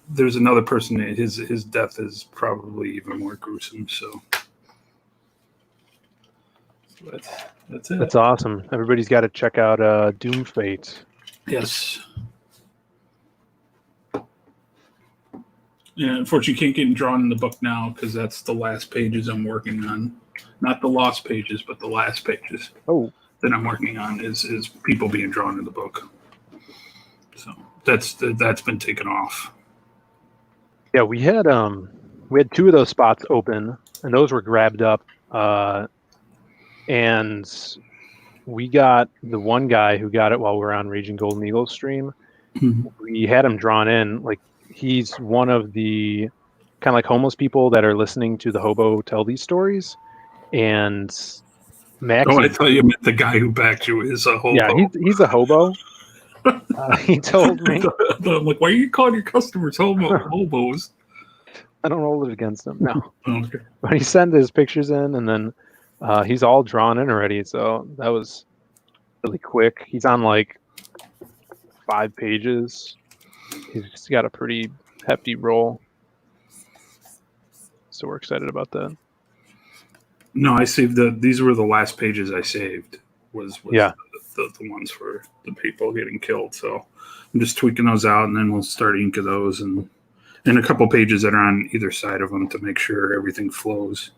There's another person. His death is probably even more gruesome. So that's it. That's awesome. Everybody's got to check out Doom Fate. Yes. Yeah, unfortunately, you can't get drawn in the book now because that's the last pages I'm working on. Not the lost pages, but the last pages. Oh. That I'm working on is people being drawn in the book. So that's been taken off. Yeah, we had 2 of those spots open, and those were grabbed up. And we got the one guy who got it while we were on Raging Golden Eagles stream. We had him drawn in. Like, he's one of the kind of like homeless people that are listening to the hobo tell these stories. And Max. Oh, I thought you meant the guy who backed you is a hobo. Yeah, he's a hobo. He told me. I'm like, why are you calling your customers hobos? I don't hold it against him. No. Okay. But he sent his pictures in, and then he's all drawn in already. So that was really quick. He's on like 5 pages. He's got a pretty hefty roll. So we're excited about that. No, I saved these were the last pages I saved. Was yeah. The ones for the people getting killed. So I'm just tweaking those out, and then we'll start inking those and a couple pages that are on either side of them to make sure everything flows.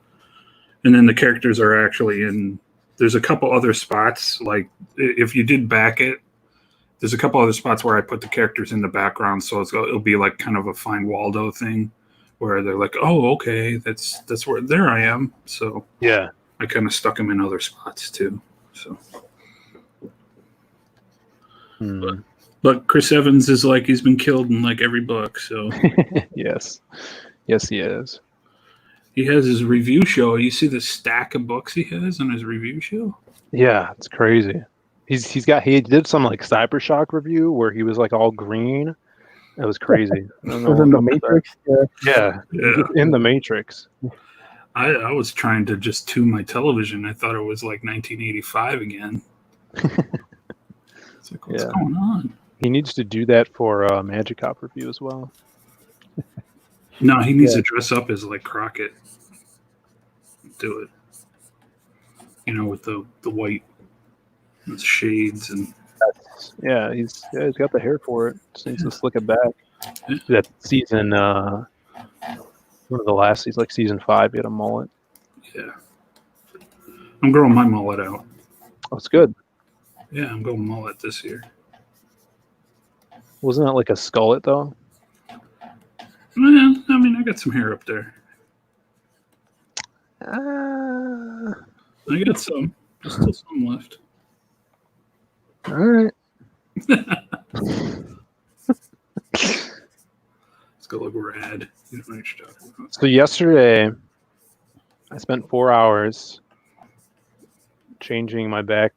And then the characters are actually in. There's a couple other spots, like if you did back it, there's a couple other spots where I put the characters in the background, so it'll be like kind of a Find Waldo thing, where they're like, oh, okay, that's where there I am. So yeah, I kind of stuck them in other spots too. So. But Chris Evans is like he's been killed in like every book, so yes, he is. He has his review show. You see the stack of books he has on his review show? Yeah, it's crazy. He did some like Cybershock review where he was like all green, It was crazy. I don't know Was what in the up with that. Matrix. Yeah, Yeah. in the Matrix. I was trying to just tune my television. I thought it was like 1985 again. It's like, what's Yeah. going on? He needs to do that for Magic Cop review as well. No, he needs Yeah. to dress up as like Crockett. Do it. You know, with the white and the shades and Yeah, he's got the hair for it. Just needs to slick it back. Yeah. That season, one of the last seasons, like season 5, he had a mullet. yeah. I'm growing my mullet out. Oh, it's good. Yeah, I'm going mullet this year. Wasn't it like a skullet though? Well, I mean, I got some hair up there. I got some. There's still some left. All right. It's gonna look rad. You know what you're talking about. So yesterday, I spent 4 hours changing my back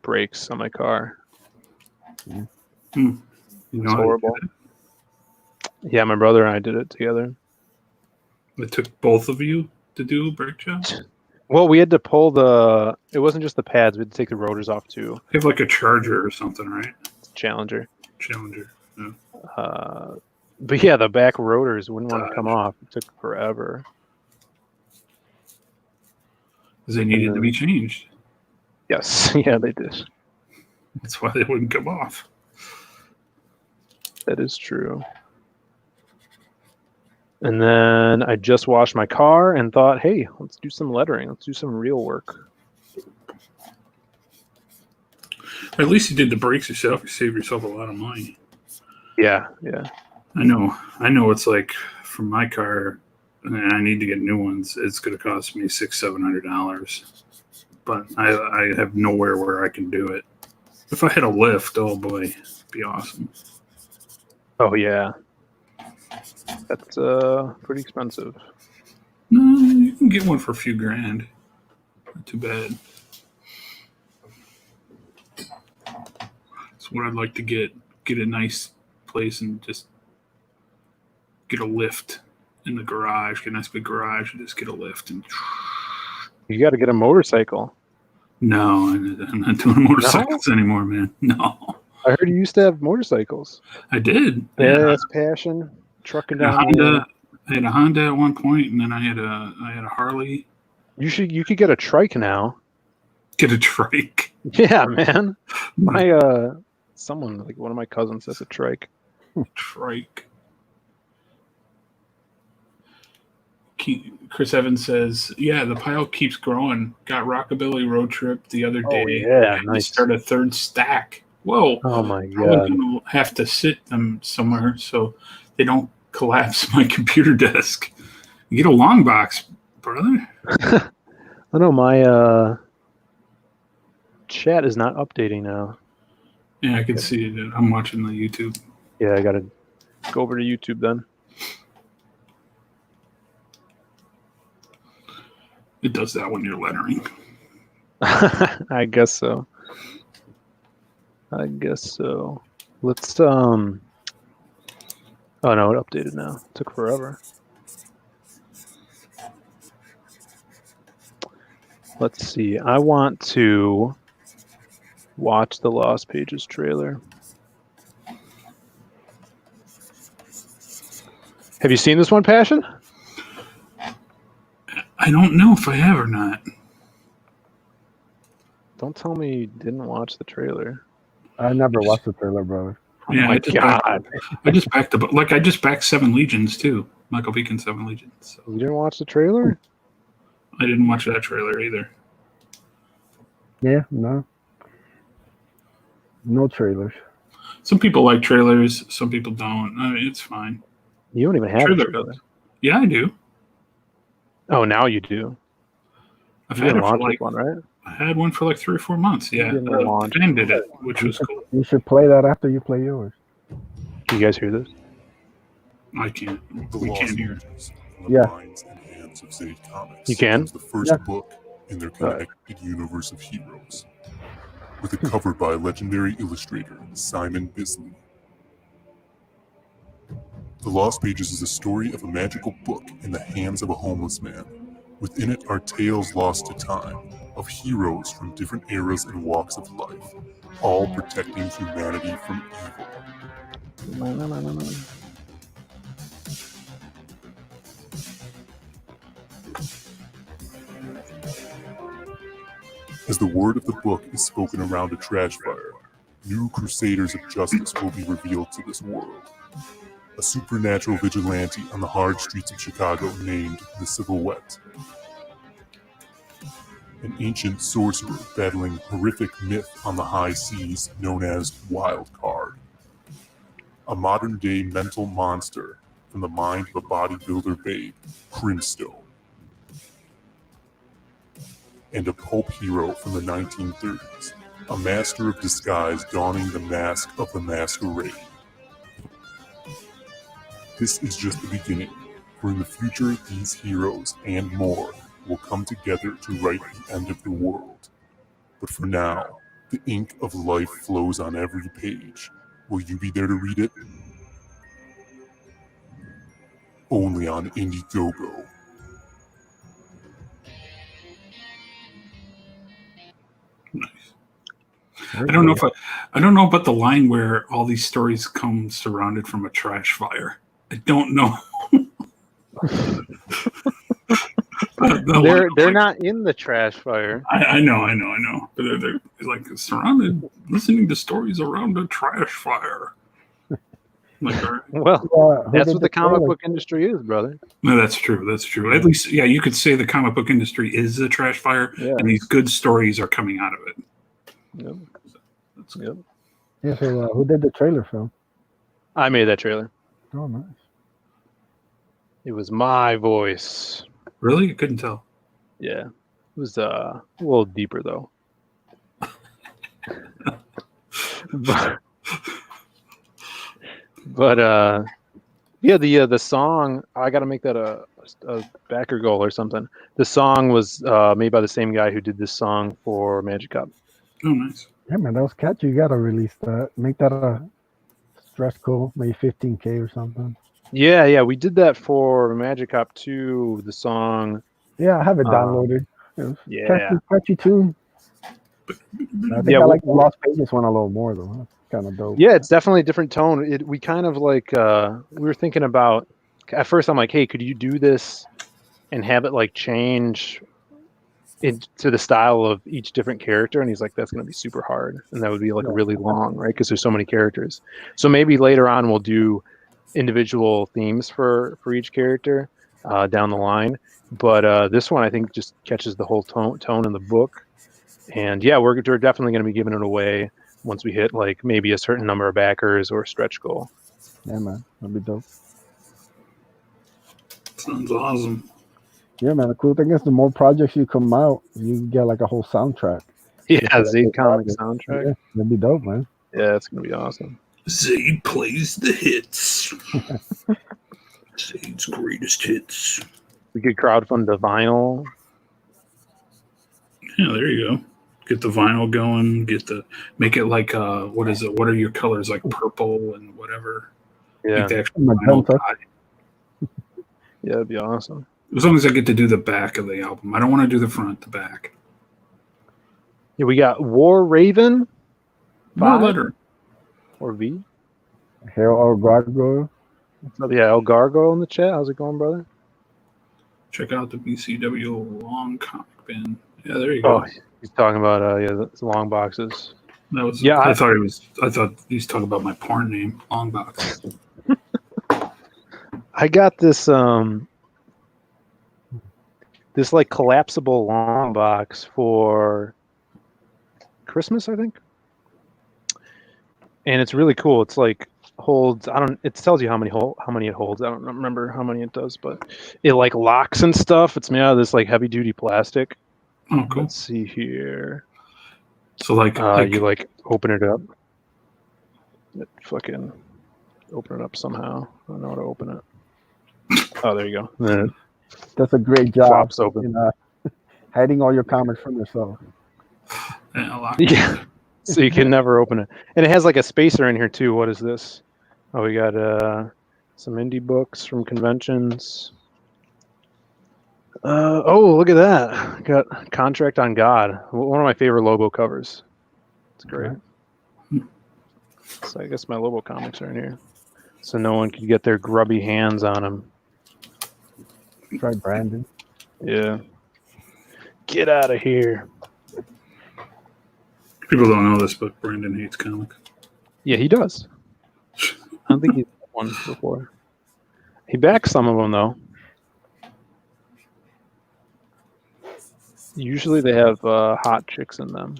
brakes on my car. You know It's how to do horrible. it? Yeah, my brother and I did it together. It took both of you to do a brake job? Well, we had to pull the. It wasn't just the pads. We had to take the rotors off too. You have like a Charger or something, right? Challenger. Challenger. Yeah. But yeah, the back rotors wouldn't want to come off. It took forever. Because they needed to be changed. Yes, yeah, they did. That's why they wouldn't come off. That is true. And then I just washed my car and thought, hey, let's do some lettering. Let's do some real work. At least you did the brakes yourself. You saved yourself a lot of money. Yeah. I know it's like for my car, and I need to get new ones, it's going to cost me $600-700. But I have nowhere where I can do it. If I had a lift, oh boy, it'd be awesome. Oh, yeah. That's pretty expensive. No, you can get one for a few grand. Not too bad. That's what I'd like to get a nice place and just get a lift in the garage, get a nice big garage and just get a lift. And You got to get a motorcycle. no, I'm not doing motorcycles anymore, man. No, I heard you used to have motorcycles. I did. Badass passion, trucking I down the had a Honda at one point, and then I had a Harley. You could get a trike now. Get a trike. Yeah, man. My someone like one of my cousins has a trike. Trike. Chris Evans says, "Yeah, the pile keeps growing. Got Rockabilly Road Trip the other day. yeah, and nice. Start a third stack. Whoa! Oh my I'm god. gonna have to sit them somewhere so they don't collapse my computer desk. You get a long box, brother. I know my chat is not updating now. Yeah, I can see it. I'm watching the YouTube. Yeah, I gotta go over to YouTube then. It does that when you're lettering. I guess so. Let's oh no, it updated now. It took forever. Let's see. I want to watch the Lost Pages trailer. Have you seen this one, Passion? I don't know if I have or not. Don't tell me you didn't watch the trailer. I never watched the trailer, brother. Oh Yeah, my I just god. I just backed Seven Legions too. Michael Beacon Seven Legions. So You didn't watch the trailer? I didn't watch that trailer either. Yeah, no trailers. Some people like trailers, some people don't. I mean, it's fine. You don't even have a Trailer. trailer. Yeah, I do. Oh, now you do. I've You had it didn't for launch like this one, right? I had one for like 3 or 4 months. Yeah, didn't launch. Ben did it, which was cool. You should play that after you play yours. Can you guys hear this? I can't. The We Lost can't hear. Pages in the Yeah. minds and hands of Sage Comics. You can? is the first Yeah. book in their Right. connected universe of heroes, with a cover by legendary illustrator Simon Bisley. The Lost Pages is a story of a magical book in the hands of a homeless man. Within it are tales lost to time, of heroes from different eras and walks of life, all protecting humanity from evil. As the word of the book is spoken around a trash fire, new crusaders of justice will be revealed to this world. A supernatural vigilante on the hard streets of Chicago named the Silhouette. An ancient sorcerer battling horrific myth on the high seas known as Wildcard. A modern-day mental monster from the mind of a bodybuilder babe, Crimstone. And a pulp hero from the 1930s, a master of disguise donning the mask of the masquerade. This is just the beginning, for in the future these heroes and more will come together to write the end of the world. But for now, the ink of life flows on every page. Will you be there to read it? Only on Indiegogo. Nice. I don't know about the line where all these stories come surrounded from a trash fire. I don't know. They're not in the trash fire. I know. But they're like surrounded, listening to stories around a trash fire. Like, well, that's what the comic book industry is, brother. No, that's true. At least, yeah, you could say the comic book industry is a trash fire, and these good stories are coming out of it. Yep. That's good. Yeah, so who did the trailer film? I made that trailer. Oh, nice. It was my voice. Really? I couldn't tell. Yeah. It was a little deeper, though. But yeah, the song, I got to make that a backer goal or something. The song was made by the same guy who did this song for Magic Cup. Oh, nice. Yeah, man, that was catchy. You got to release that. Make that a stretch goal, maybe 15K or something. Yeah, we did that for Magic Cup 2, the song. Yeah, I have it downloaded. Yeah. Catchy tune. I think I like the Lost Pages one a little more, though. That's kind of dope. Yeah, it's definitely a different tone. We kind of like, we were thinking about, at first I'm like, hey, could you do this and have it like change into the style of each different character? And he's like, that's going to be super hard. And that would be like really long, right? Because there's so many characters. So maybe later on we'll do individual themes for each character down the line. But this one I think just catches the whole tone in the book. And yeah, we're definitely going to be giving it away once we hit like maybe a certain number of backers or a stretch goal. Yeah, man, that'd be dope. Sounds awesome. Yeah, man. The cool thing is, the more projects you come out, you get like a whole soundtrack. Yeah, Zaid comic soundtrack. Yeah, that'd be dope, man. Yeah, it's gonna be awesome. Zaid plays the hits. Zaid's greatest hits. We could crowdfund the vinyl. Yeah, there you go. Get the vinyl going. Make it like what is it? What are your colors, like purple and whatever? Yeah, make the actual vinyl tie. Yeah, it'd be awesome. As long as I get to do the back of the album. I don't want to do the front, the back. Yeah, we got War Raven. No letter. Or V. El Gargo. Yeah, El Gargo in the chat. How's it going, brother? Check out the BCW long comic bin. Yeah, there you go. Oh, he's talking about the long boxes. That was. Yeah, I thought he was talking about my porn name, Long Box. I got this this like collapsible long box for Christmas, I think. And it's really cool. It's like holds, it tells you how many it holds. I don't remember how many it does, but it like locks and stuff. It's made out of this like heavy duty plastic. Oh, cool. Let's see here. So like you like open it up. Fucking open it up somehow. I don't know how to open it. Oh, there you go. Then that's a great job. Flops open. Hiding all your comics from yourself. Yeah. So you can never open it. And it has like a spacer in here too. What is this? Oh, we got Some indie books from conventions. Oh, look at that! Got Contract on God. One of my favorite Lobo covers. It's great. Okay. So I guess my Lobo comics are in here, so no one could get their grubby hands on them. Try Brandon. Yeah. Get out of here. People don't know this, but Brandon hates comics. Yeah, he does. I don't think he's won before. He backs some of them though. Usually they have hot chicks in them.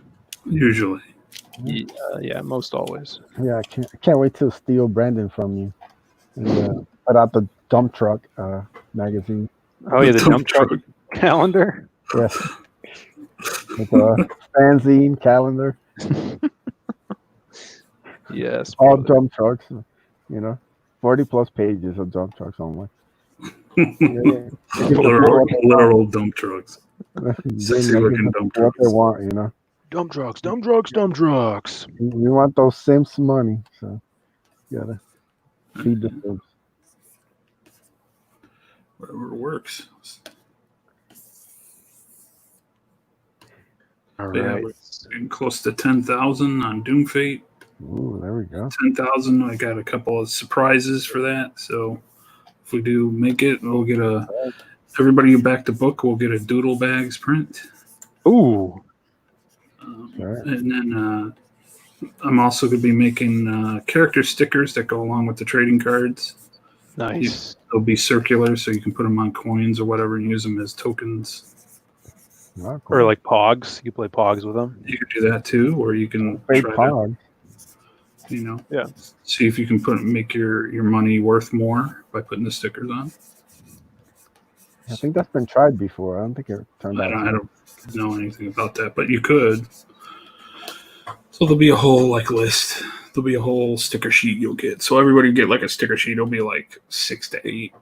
Usually. Yeah, most always. Yeah, I can't wait to steal Brandon from you and put out the dump truck magazine. Oh yeah, the dump truck calendar. Yes, with a fanzine calendar. Yes. All brother. dump trucks. 40 plus pages of dump trucks only. Yeah. Literal dump trucks. Sexy They looking get dump what they trucks. want. Dump trucks, dump trucks, dump trucks. We want those Simps money, so you gotta feed the Simps. Whatever works. All Yeah, right. we're getting close to 10,000 on Doom Fate. Ooh, there we go. 10,000. I got a couple of surprises for that. So if we do make it, we'll get everybody who back the book will get a Doodle Bags print. Ooh. Right. And then I'm also going to be making character stickers that go along with the trading cards. Nice. They'll be circular, so you can put them on coins or whatever and use them as tokens. Oh, cool. Or like Pogs. You play Pogs with them. You can do that too, or you can Great try to, pod. Yeah. see if you can make your money worth more by putting the stickers on. I think that's been tried before. I don't think it turned I out. don't know anything about that, but you could. So there'll be a whole list. There'll be a whole sticker sheet you'll get. So everybody get a sticker sheet. It'll be 6 to 8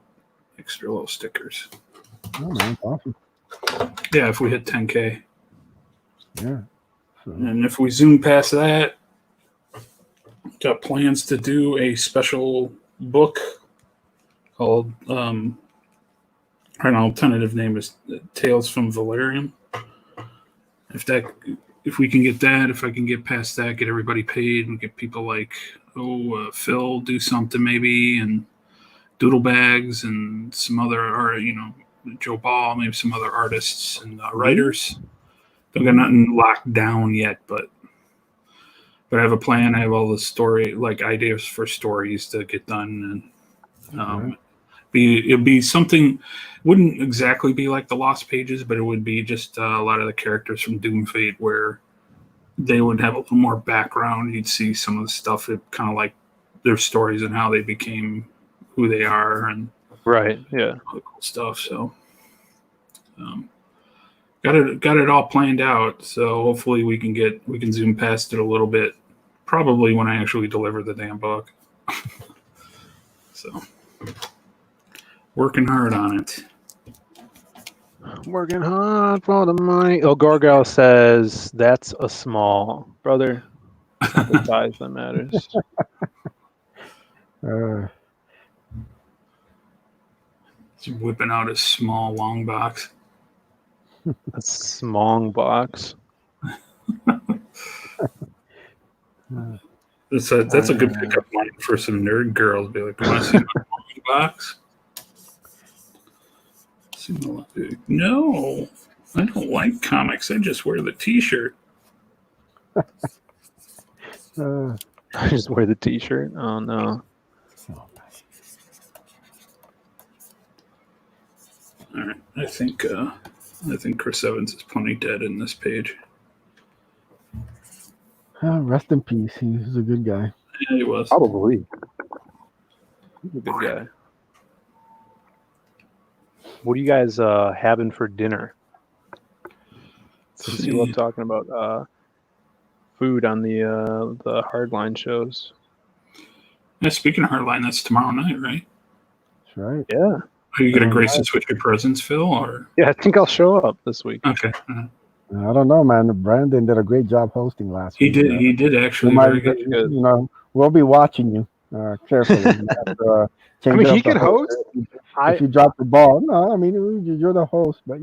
extra little stickers. Oh, man, awesome. Yeah, if we hit 10K. Yeah. So, And if we zoom past that, got plans to do a special book called, our alternative name is Tales from Valerian. If we can get that, if I can get past that, get everybody paid and get people Phil do something maybe, and Doodle Bags and some other, or, Joe Ball, maybe some other artists and writers. Don't got nothing locked down yet, but I have a plan. I have all the story, ideas for stories to get done, and it'd be something. Wouldn't exactly be like the Lost Pages, but it would be just a lot of the characters from Doom Fate, where they would have a little more background. You'd see some of the stuff, kind of like their stories and how they became who they are, and Right. Yeah. all the cool stuff. So, got it all planned out. So hopefully we can zoom past it a little bit. Probably when I actually deliver the damn book. So, working hard on it. Working hard for the money. Oh, Gargoyle says that's a small brother. It's not the size that matters. He's whipping out a small long box. A small box. That's a good pickup line for some nerd girls. Be like, want to see my long box? No, I don't like comics. I just wear the T-shirt. I just wear the T-shirt. Oh no. All right, I think Chris Evans is plenty dead in this page. Rest in peace. He was a good guy. Yeah, he was. Probably. He's a good guy. What are you guys having for dinner? Since you love talking about food on the Hardline shows. Yeah, speaking of Hardline, that's tomorrow night, right? That's right. Yeah. Are you going to grace us with your presence, Phil? Or Yeah, I think I'll show up this week. okay, I don't know, man. Brandon did a great job hosting last he week. did. He did actually. We might Very good. we'll be watching you. Carefully. You have to, change mean, it he up the could host. If you drop the ball, no, I mean you're the host, but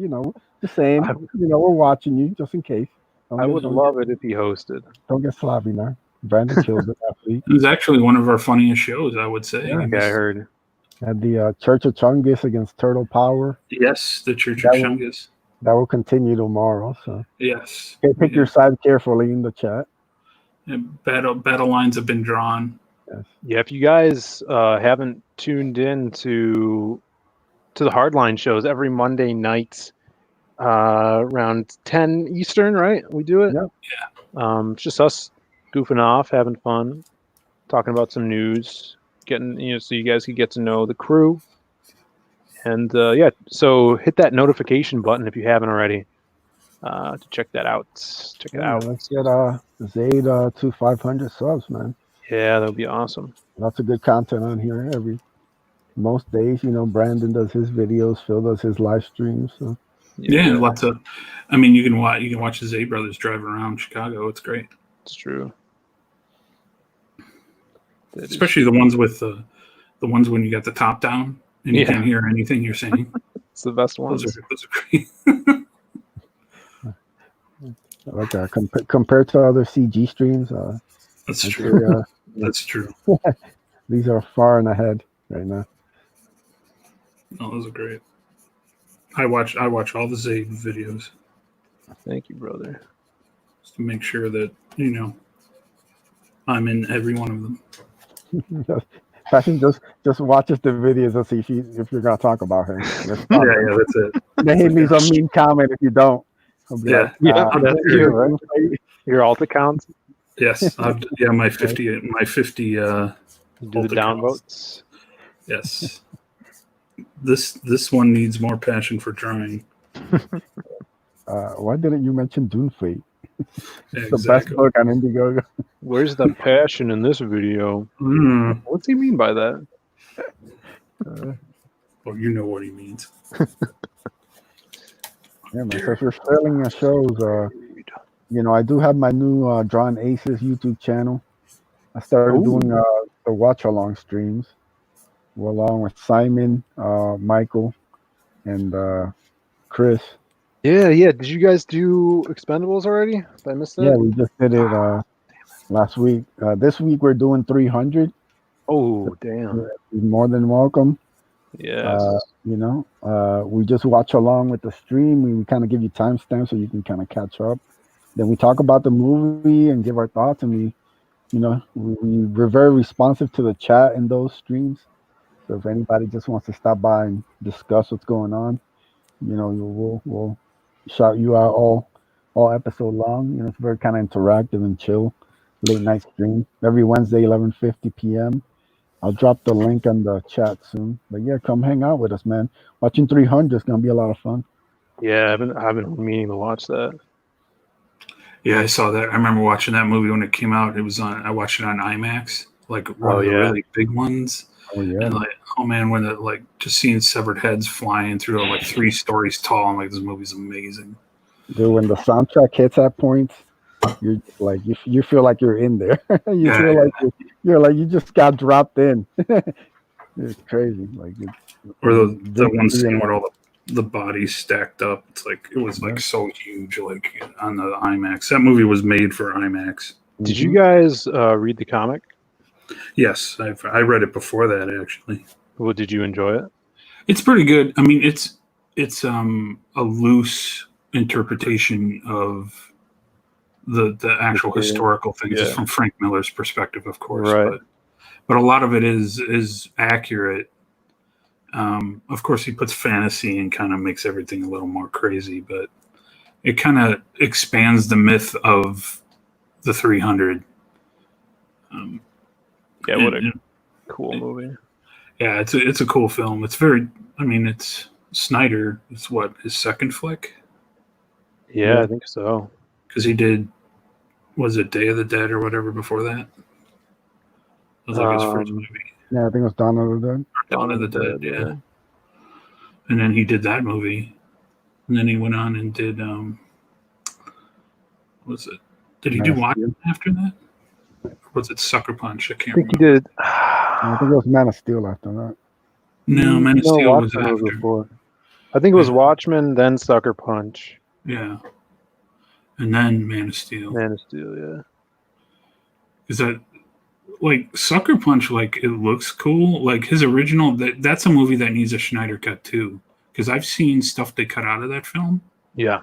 just saying, I, we're watching you just in case. I would love it if he hosted. Don't get sloppy now. Brandon killed it last week. It was actually one of our funniest shows, I would say. Yeah. Yeah, I heard. Had the Church of Chungus against Turtle Power. Yes, the Church of That Chungus. That will continue tomorrow. So Yes. pick your side carefully in the chat. And battle lines have been drawn. Yes. Yeah, if you guys haven't tuned in to the Hardline shows every Monday night around 10 Eastern, right? We do it. Yeah. It's just us goofing off, having fun, talking about some news, getting so you guys can get to know the crew. And yeah, so hit that notification button if you haven't already to check that out. Check it out. Let's get Zayd to 500 subs, man. Yeah, that would be awesome. Lots of good content on here most days. Brandon does his videos, Phil does his live streams. So Yeah, lots of. I mean, you can watch the Zay brothers drive around Chicago. It's great. It's true. Especially the ones with the ones when you got the top down and you can't hear anything you're saying. It's the best ones. Those are great. like compared to other CG streams, that's true. Say, that's true. These are far and ahead right now. Oh, those are great. I watch all the Zay videos. Thank you, brother. Just to make sure that I'm in every one of them. Fashion just watches the videos and see if you're gonna talk about him. Yeah, that's it. They hit me some mean comment if you don't. Yeah, that's true. Your alt account. Yes, my 50. My 50. Do the downvotes. Yes. This one needs more passion for trying. Why didn't you mention Dune Fate? Yeah, the best book on Indiegogo. Where's the passion in this video? What's he mean by that? Well, you know what he means. Yeah, man. So if you're selling your shows, I do have my new Drawn Aces YouTube channel. I started doing the watch along streams, along with Simon, Michael, and Chris. Yeah. Did you guys do Expendables already? Did I miss that? Yeah, we just did it last week. This week we're doing 300. Oh, damn. You're more than welcome. Yeah. We just watch along with the stream. We kind of give you timestamps so you can kind of catch up. Then we talk about the movie and give our thoughts, and we're very responsive to the chat in those streams. So if anybody just wants to stop by and discuss what's going on, we'll shout you out all episode long. It's very kind of interactive and chill. Late night stream every Wednesday, 11:50 p.m. I'll drop the link on the chat soon. But yeah, come hang out with us, man. Watching 300 is gonna be a lot of fun. Yeah, I've been meaning to watch that. Yeah, I saw that. I remember watching that movie when it came out. I watched it on IMAX, like one of the really big ones. Oh yeah. And when just seeing severed heads flying through like 3 stories tall, I'm like, this movie's amazing. Dude, when the soundtrack hits that point, you're like you feel like you're in there. Feel like you just got dropped in. It's crazy. Or the one scene where all the bodies stacked up. It's like it was like so huge, like on the IMAX. That movie was made for IMAX. Did you guys read the comic? Yes, I read it before that actually. Well, did you enjoy it? It's pretty good. I mean, it's a loose interpretation of the actual historical things just from Frank Miller's perspective, of course. Right. But a lot of it is accurate. Of course, he puts fantasy and kind of makes everything a little more crazy, but it kind of expands the myth of the 300. What a cool movie. Yeah, it's a cool film. It's it's Snyder. It's his second flick? Yeah, I think so. Because he did, was it Day of the Dead or whatever before that? It was like his first movie. Yeah, I think it was Dawn of the Dead. Dawn of the Dead, yeah. And then he did that movie. And then he went on and did, what was it? Did he do Watchmen after that? Or was it Sucker Punch? I can't remember. He did. I think it was Man of Steel after that. No, Man of No, Steel was Watchmen after. before. I think it was Yeah. Watchmen, then Sucker Punch, Yeah, and then Man of Steel. Man of Steel. Yeah. Is that like Sucker Punch? Like it looks cool. Like his original. That's a movie that needs a Schneider cut too. Because I've seen stuff they cut out of that film. Yeah.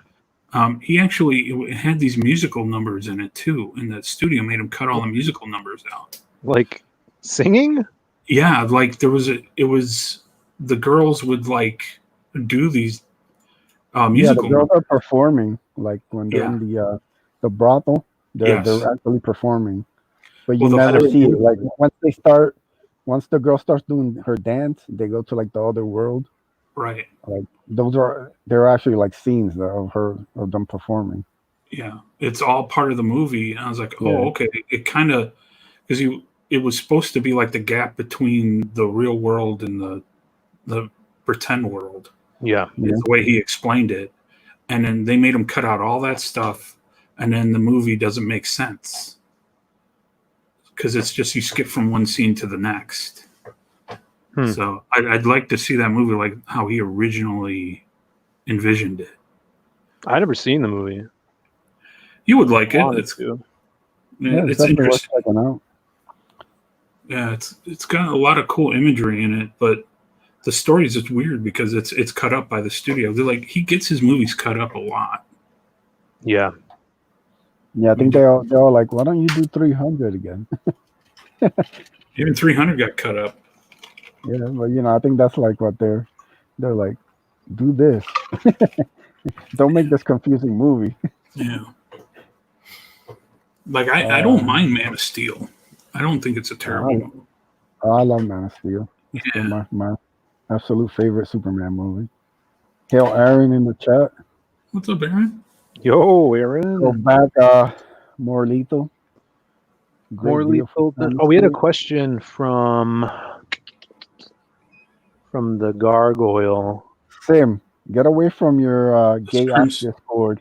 He actually it had these musical numbers in it too, and the studio made him cut all the musical numbers out. Like singing. Yeah, like it was the girls would like do these Yeah, the musical. girls are performing like when they're in the brothel. They're Yes. actually performing, but you Well, the never whole see it. movie- Like once the girl starts doing her dance, they go to like the other world. right. Like they're actually like scenes of them performing. Yeah, it's all part of the movie. And I was like, oh, Yeah. okay. It kind of because it was supposed to be like the gap between the real world and the pretend world. Yeah. Yeah. Is the way he explained it, and then they made him cut out all that stuff, and then the movie doesn't make sense because it's just you skip from one scene to the next. So I'd like to see that movie like how he originally envisioned it. I never seen the movie. You would like it. Wanted It's to. it's definitely worth interesting. checking out. Yeah, it's got a lot of cool imagery in it, but the stories it's weird because it's cut up by the studio. They're like he gets his movies cut up a lot. Yeah. Yeah, I think they're all like, why don't you do 300 again? Even 300 got cut up. Yeah, but I think that's like what they're like, do this. Don't make this confusing movie. Yeah. Like I don't mind Man of Steel. I don't think it's a terrible movie. Oh, I love Man of Steel. Yeah. My absolute favorite Superman movie. Hail Aaron in the chat. What's up, Aaron? Yo, Aaron. Go back, more lethal. Great More deal for lethal. Man of Oh, we had a Steel. question from the Gargoyle. Sim, get away from your gay app Crimson- Discord.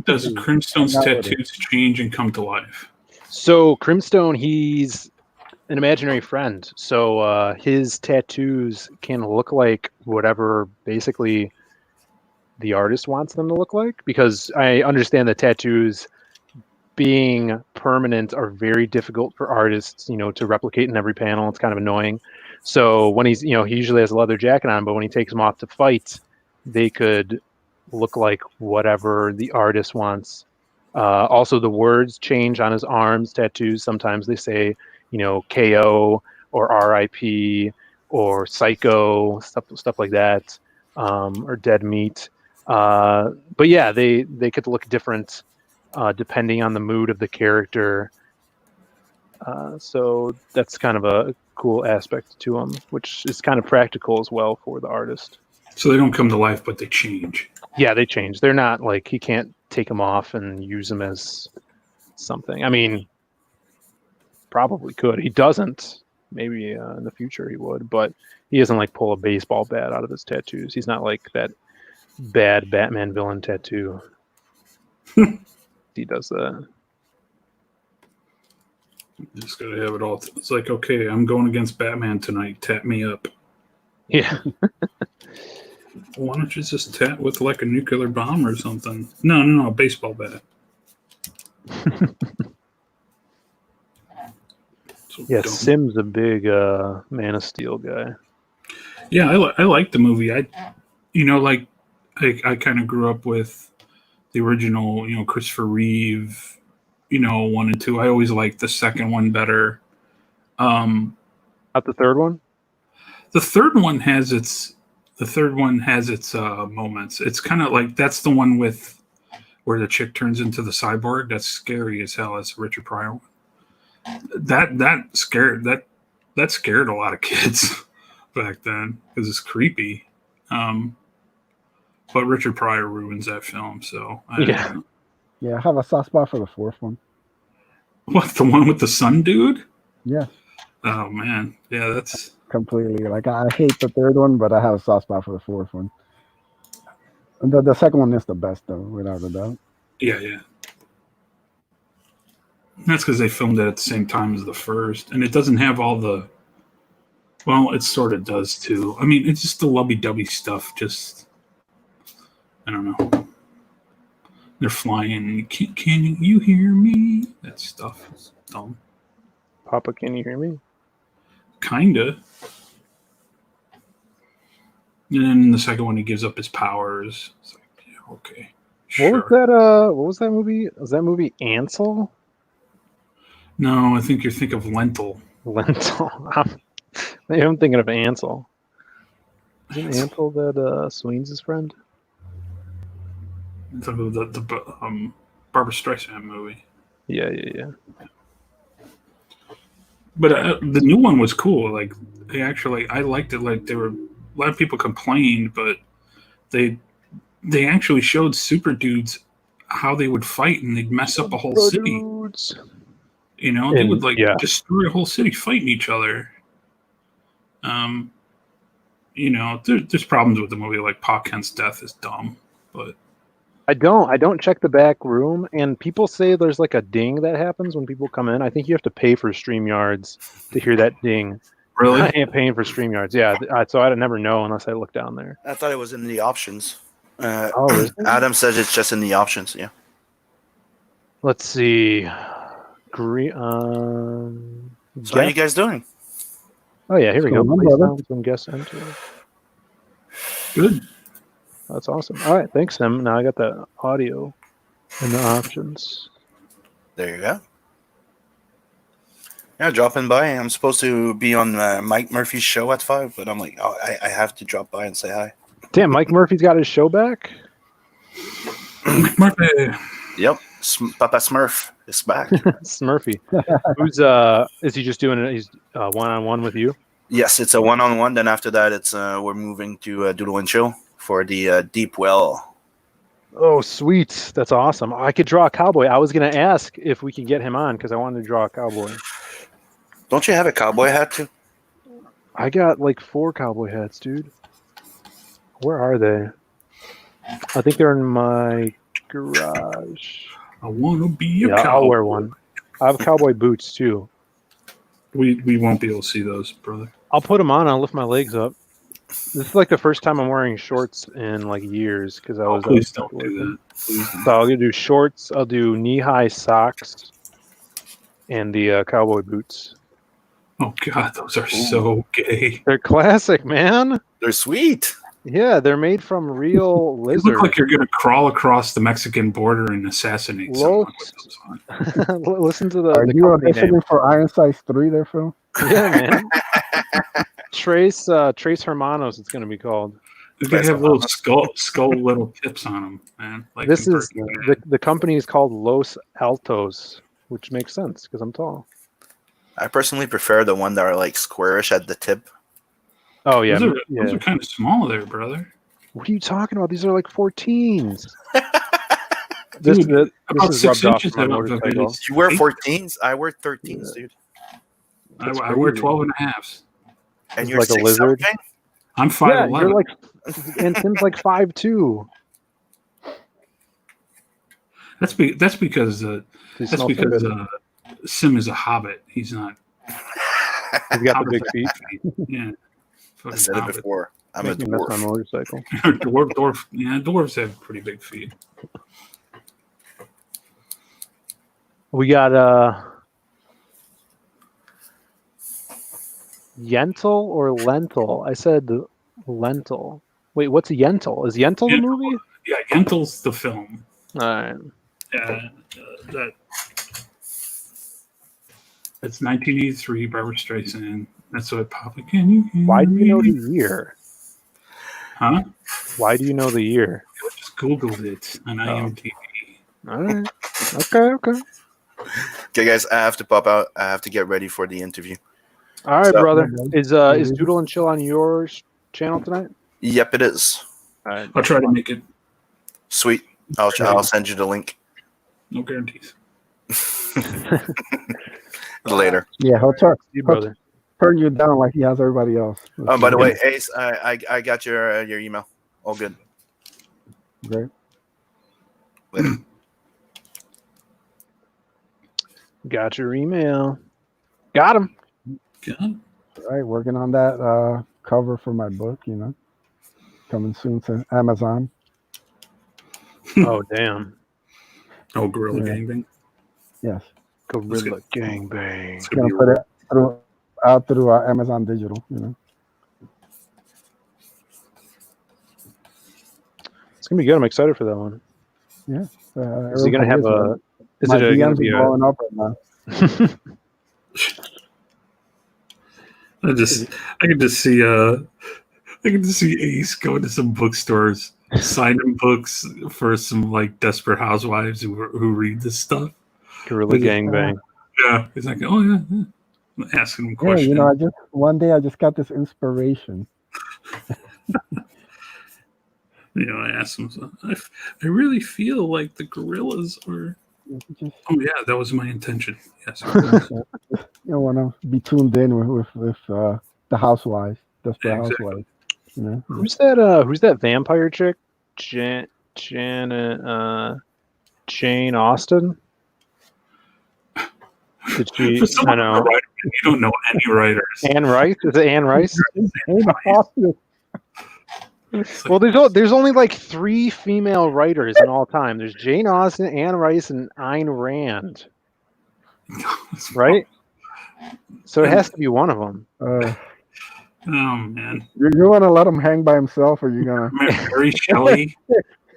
Does Crimstone's Hang out with tattoos change and come to life? So Crimstone, he's an imaginary friend. So his tattoos can look like whatever basically the artist wants them to look like. Because I understand that tattoos being permanent are very difficult for artists, to replicate in every panel. It's kind of annoying. So when he's, he usually has a leather jacket on, but when he takes them off to fight, they could look like whatever the artist wants. Also, the words change on his arms tattoos. Sometimes they say, KO or RIP or psycho, stuff like that, or dead meat. But yeah, they could look different depending on the mood of the character. So that's kind of a cool aspect to them, which is kind of practical as well for the artist. So they don't come to life, but they change. Yeah, they change. They're not like he can't take them off and use them as something. I mean, probably could. He doesn't. Maybe in the future he would, but he doesn't like pull a baseball bat out of his tattoos. He's not like that bad Batman villain tattoo. He does that. You just gotta have it all. It's like, okay, I'm going against Batman tonight. Tap me up. Yeah. Why don't you just tap with like a nuclear bomb or something? No, a baseball bat. So Yeah, dumb. Sim's a big Man of Steel guy. Yeah, I like the movie. I kind of grew up with the original, Christopher Reeve, 1 and 2. I always liked the second one better. Not the third one? The third one has its moments. It's kind of like that's the one with where the chick turns into the cyborg. That's scary as hell. That's Richard Pryor one. That scared a lot of kids back then because it's creepy. But Richard Pryor ruins that film. So Yeah. Yeah, I have a soft spot for the fourth one. What, the one with the sun dude? Yeah, Oh man, yeah, that's completely. Like I hate the third one, but I have a soft spot for the fourth one. And the second one is the best, though, without a doubt. yeah. That's because they filmed it at the same time as the first, and it doesn't have all the. Well, it sort of does too. I mean, it's just the lovey-dovey stuff. Just I don't know. They're flying. Can you hear me? That stuff is dumb. Papa, can you hear me? Kinda. And then the second one, he gives up his powers. It's like, yeah, okay. Sure. What was that? What was that movie? Was that movie Ansel? No, I think you're thinking of Lentil. Lentil. Maybe I'm thinking of Ansel. Isn't Ansel that Sweens' friend? The Barbara Streisand movie. Yeah. But the new one was cool. Like I liked it. Like a lot of people complained, but they actually showed super dudes how they would fight, and they'd mess up a whole city. Dudes. You know, they would yeah. destroy a whole city fighting each other. You know, there's problems with the movie. Like Pa Kent's death is dumb, but I don't check the back room, and people say there's like a ding that happens when people come in. I think you have to pay for StreamYards to hear that ding. really, I ain't paying for StreamYards. Yeah, so I'd never know unless I look down there. I thought it was in the options. Is it? Adam says it's just in the options. Yeah. Let's see. So how you guys doing? Oh yeah, here we go. Cool, Play brother. sounds when guests enter. good. That's awesome. All right, thanks, Tim. Now I got the audio and the options. There you go. Yeah, dropping by. I'm supposed to be on Mike Murphy's show at 5, but I'm like, oh, I have to drop by and say hi. Damn, Mike Murphy's got his show back. Murphy. Yep, Papa Smurf is back. Smurfy. Who's is he just doing it? He's one-on-one with you? Yes, it's a one-on-one. Then after that, it's we're moving to Doodle and Chill for the Deep Well. Oh, sweet. That's awesome. I could draw a cowboy. I was going to ask if we could get him on because I wanted to draw a cowboy. Don't you have a cowboy hat too? I got like 4 cowboy hats, dude. Where are they? I think they're in my garage. I want to be a Yeah, cowboy. I'll wear one. I have cowboy boots too. We won't be able to see those, brother. I'll put them on. I'll lift my legs up. This is like the first time I'm wearing shorts in like years because I was. Please don't do that. Please don't. So I'll do shorts. I'll do knee-high socks, and the cowboy boots. Oh God, those are so gay. They're classic, man. They're sweet. Yeah, they're made from real You lizards. look like you're gonna crawl across the Mexican border and assassinate someone with those on. Listen to the. Are the you company name. auditioning for Iron Size 3 there, Phil? Yeah, man. Trace Hermanos. It's going to be called. They have little skull little tips on them, man. Like This in is Burger the company is called Los Altos, which makes sense because I'm tall. I personally prefer the one that are like squarish at the tip. Oh yeah, Those yeah. are kind of small there, brother. What are you talking about? These are like 14s. This Dude, is about 6 rubbed off inches my of it motorcycle. is- You wear 14s? I wear 13s, dude. I wear 12 and a halves. And It's you're like a 6 lizard. something? I'm Yeah, 5'11". you're like, and Tim's like 5'2". That's because He smells so good. Sim is a hobbit. He's not. He's got the big feet. Yeah. I Fucking said it hobbit. before. I'm a Make me mess my dwarf. motorcycle. dwarf. Yeah, dwarves have pretty big feet. We got Yentl or Lentil? I said lentil. Wait, what's Yentl? Is Yentl the Yentl. movie? Yeah, Yentl's the film. All right. That's 1983. Barbara Streisand. That's what Papa Can You Hear Why do you know Me? the year? Huh? Why do you know the year? I just Googled it on IMDb. All right. Okay. Okay, guys, I have to pop out. I have to get ready for the interview. All right, So- brother. Is Doodle and Chill on your channel tonight? Yep, it is. All right. I'll try to make it. Sweet. I'll send you the link No guarantees. later. Yeah, he'll You, brother. turn you down like he has everybody else. Oh, by the way, Ace, I got your email. All good. Great. Later. Got your email. Got him. God. Right, working on that cover for my book. Coming soon to Amazon. Oh, damn. Oh, Gorilla Yeah. Gangbang. Yes, Gorilla gangbang. It's gonna gonna put be it out through Amazon Digital. It's gonna be good. I'm excited for that one. Is he gonna have a? Is My it gonna DMs be are a? blowing up right now. I could just see Ace going to some bookstores, signing books for some like desperate housewives who read this stuff. Gorilla Is it- gangbang. Yeah, he's like, oh yeah. Asking them Yeah, questions. one day I just got this inspiration. I asked him, I really feel like the gorillas are. Just Oh yeah, that was my intention. Yes. want to be tuned in with the housewives, desperate Yeah, exactly. housewives. Who's that? Who's that vampire chick? Janet. Jane Austen. Did she? For I someone know. writer, you don't know any writers. Anne Rice. Is it Anne Rice? It's like, Well, there's only like 3 female writers in all time. There's Jane Austen, Anne Rice, and Ayn Rand. Right? So it has to be one of them. Oh man, you want to let him hang by himself, or you gonna? Mary Shelley.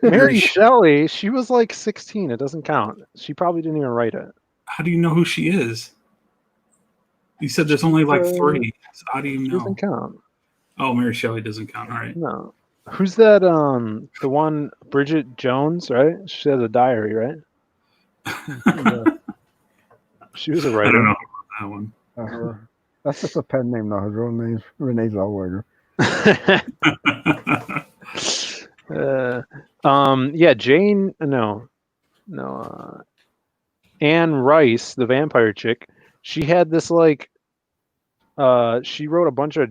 Mary Shelley, she was like 16. It doesn't count. She probably didn't even write it. How do you know who she is? You said there's only like 3. So how do you She know? doesn't count. Oh, Mary Shelley doesn't count. All right. No. Who's that? The one Bridget Jones, right? She has a diary, right? Yeah. She was a I writer. don't know about that one. That's just a pen name, though. Her real name's Renee Zellweger. Yeah, Jane. No. Anne Rice, the vampire chick. She had this like. She wrote a bunch of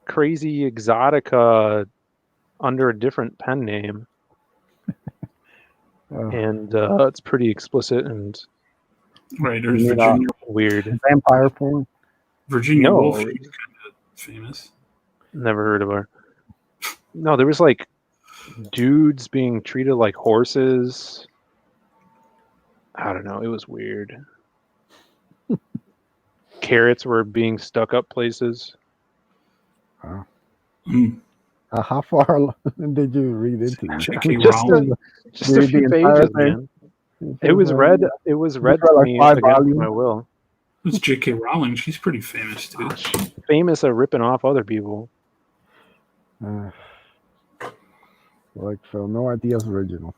crazy exotica under a different pen name, and it's pretty explicit and Right. There's You know, Virginia. weird. Vampire porn. Virginia No. Woolf. She's kind of famous. Never heard of her. No, there was like dudes being treated like horses. I don't know. It was weird. Carrots were being stuck up places. Mm. How far did you read into it? J.K. Just Rowling. Just a Read the few entire pages, thing? man. It was read. It was read read to like me 5 against volumes? my will. It's J.K. Rowling. She's pretty famous too. She's famous at ripping off other people. Like Phil, no ideas original.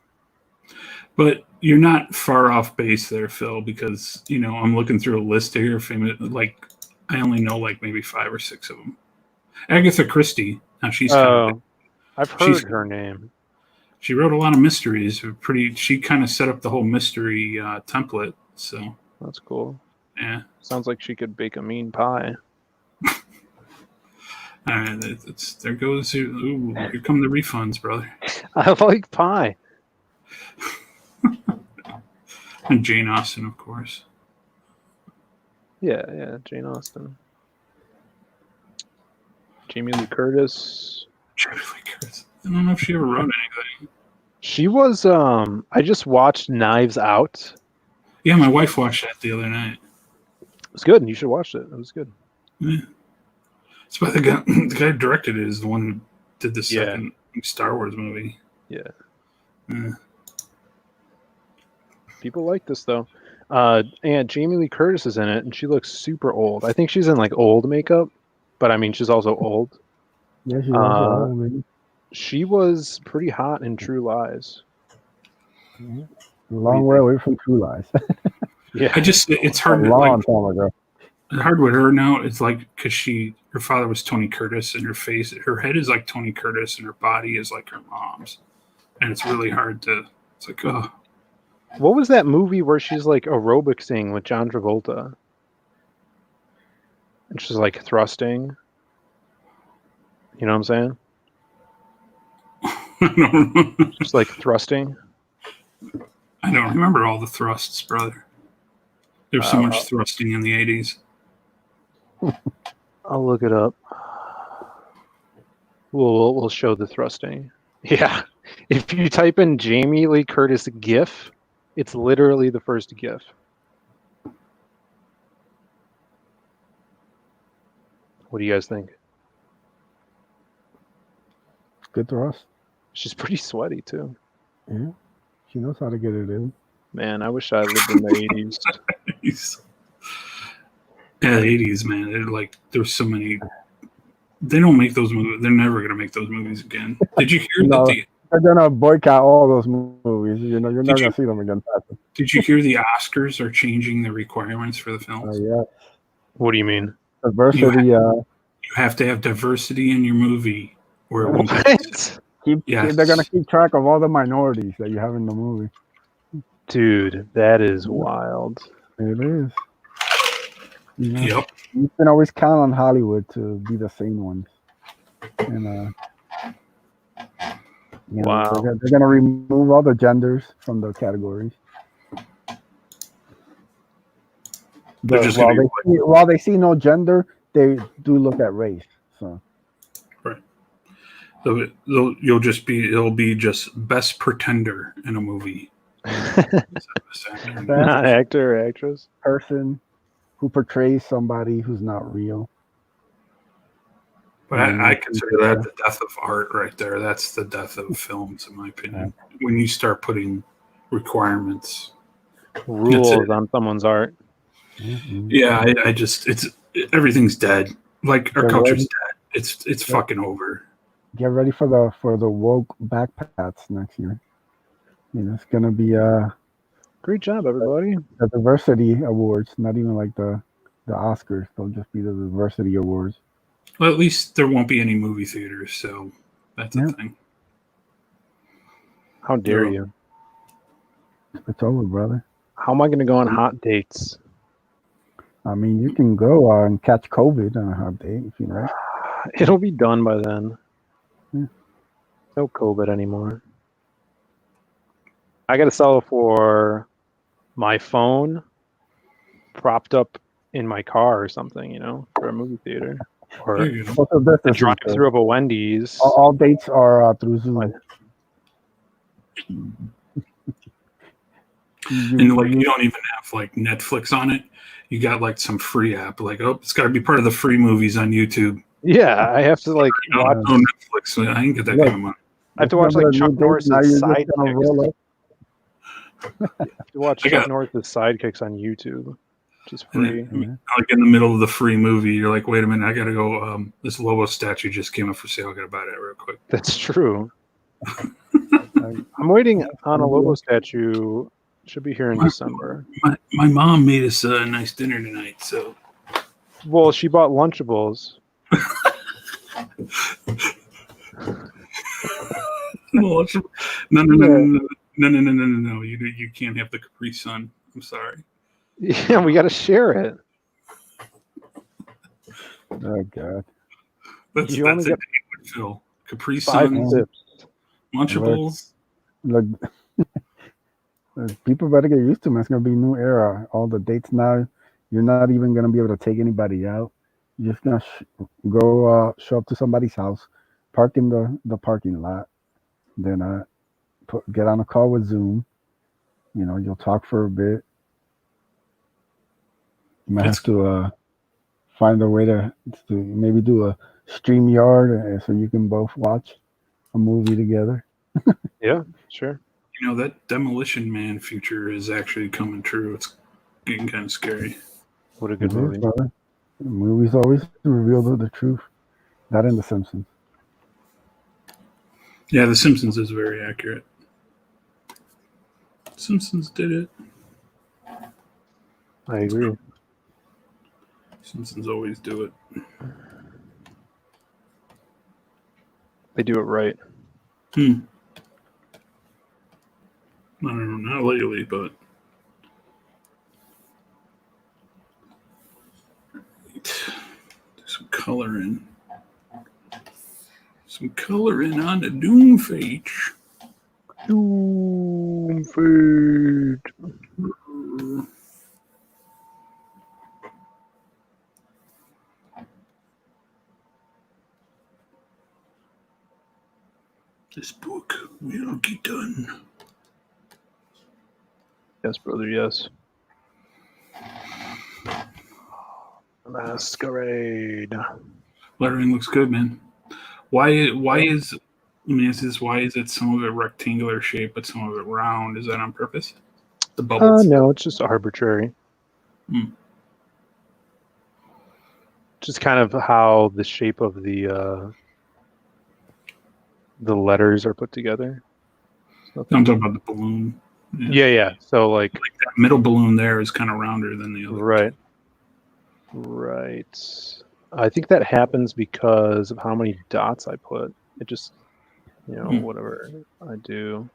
But you're not far off base there, Phil, because I'm looking through a list here. Famous, like I only know like maybe 5 or 6 of them. Agatha Christie. Now she's kind of, I've heard she's- her name. she wrote a lot of mysteries. She kind of set up the whole mystery template. So That's cool. yeah. Sounds like she could bake a mean pie. There goes. Ooh, here come the refunds, brother. I like pie. And Jane Austen, of course. Yeah, Jane Austen. Jamie Lee Curtis. Jamie Lee Curtis. I don't know if she ever wrote anything. She was I just watched Knives Out. Yeah, my wife watched that the other night. It was good. You should watch it. It was good. Yeah. It's by the guy. The guy who directed it is the one who did the second Star Wars movie. Yeah. Yeah. People like this though. And Jamie Lee Curtis is in it, and she looks super old. I think she's in like old makeup, but I mean she's also old. Yeah, she's also old, man. She was pretty hot in True Lies. A long way away from True Lies. Yeah. It's A hard. long time ago. Hard with her now. It's like because her father was Tony Curtis, and her head is like Tony Curtis, and her body is like her mom's, and it's really hard to. It's like, oh, What was that movie where she's like aerobicsing with John Travolta? And she's like thrusting. You know what I'm saying? I don't, She's like thrusting. I don't remember all the thrusts, brother. There's so much thrusting in the 80s. I'll look it up. We'll show the thrusting. Yeah. If you type in Jamie Lee Curtis GIF, it's literally the first GIF. What do you guys think? Good thrust. She's pretty sweaty too. Yeah. She knows how to get it in. Man, I wish I lived in the 80s. Yeah, the 80s, man. They're like, there's so many. They don't make those movies. They're never going to make those movies again. Did you hear No. that? They're gonna boycott all those movies. You know, you're never gonna see them again. Did you hear the Oscars are changing the requirements for the films? Yeah. What do you mean? Diversity. You have to have diversity in your movie. Or What? Yes. They're gonna keep track of all the minorities that you have in the movie. Dude, that is wild. It is. You know, Yep. you can always count on Hollywood to be the same ones. And you know, Wow. they're gonna remove all the genders from the categories. They're But just while gonna be while they see no gender, they do look at race. So It'll be just best pretender in a movie. Not actor or actress. person who portrays somebody who's not real. But I consider that the death of art right there. That's the death of films, in my opinion. When you start putting requirements, Rules it. on someone's art. Mm-hmm. yeah, everything's dead. Like our They're culture's ready. dead. It's fucking over. Get ready for the woke backpats next year. You know, it's gonna be Great job, everybody. the diversity awards, not even like the Oscars. They'll just be the diversity awards. Well, at least there won't be any movie theaters, so that's a thing. How dare Yeah. you? It's over, brother. How am I going to go on hot dates? I mean, you can go and catch COVID on a hot date if you like. It'll be done by then. Yeah. No COVID anymore. I got to settle for my phone propped up in my car or something, you know, for a movie theater. Or There you go. What's the the difference? drive-through of a Wendy's. All dates are through Zoom. And like you don't even have like Netflix on it. You got like some free app. Like, oh, it's got to be part of the free movies on YouTube. Yeah, I have to like watch. No Netflix. I ain't get that kind of money. I have to watch like Chuck Norris's sidekicks. roll up. I have to watch I Chuck got- Norris's sidekicks on YouTube, which is free. Like in the middle of the free movie, you're like, wait a minute, I gotta go. This Lobo statue just came up for sale. I gotta buy that real quick. That's true. I'm waiting on a Lobo statue. Should be here in December. My mom made us a nice dinner tonight, so Well, she bought Lunchables. No. You can't have the Capri Sun. I'm sorry. Yeah, we got to share it. Oh God. That's You only it. get Phil. Capri 5 Sun, sips. Lunchables. Look, people better get used to them. It's gonna be a new era. All the dates now, you're not even gonna be able to take anybody out. You're just gonna go show up to somebody's house, park in the parking lot, then get on a call with Zoom. You know, you'll talk for a bit. You might have to find a way to maybe do a StreamYard so you can both watch a movie together. Yeah, sure. You know, that Demolition Man future is actually coming true. It's getting kind of scary. What a good It is, movie. brother. The movies always reveal the truth. That and The Simpsons. Yeah, The Simpsons is very accurate. Simpsons did it. I agree. Simpsons always do it. They do it right. I don't know, not lately, but do some coloring. Some coloring on the Doomfage. Doom food. This book will get done. Yes, brother. Yes. Masquerade. Lettering looks good, man. Why is let me ask this, why is it some of it rectangular shape but some of it round? Is that on purpose? The bubbles. No, it's just arbitrary. Hmm. Just kind of how the shape of the letters are put together. I'm talking about the balloon. Yeah. So like That middle balloon there is kind of rounder than the other. Right. I think that happens because of how many dots I put. It just, whatever I do.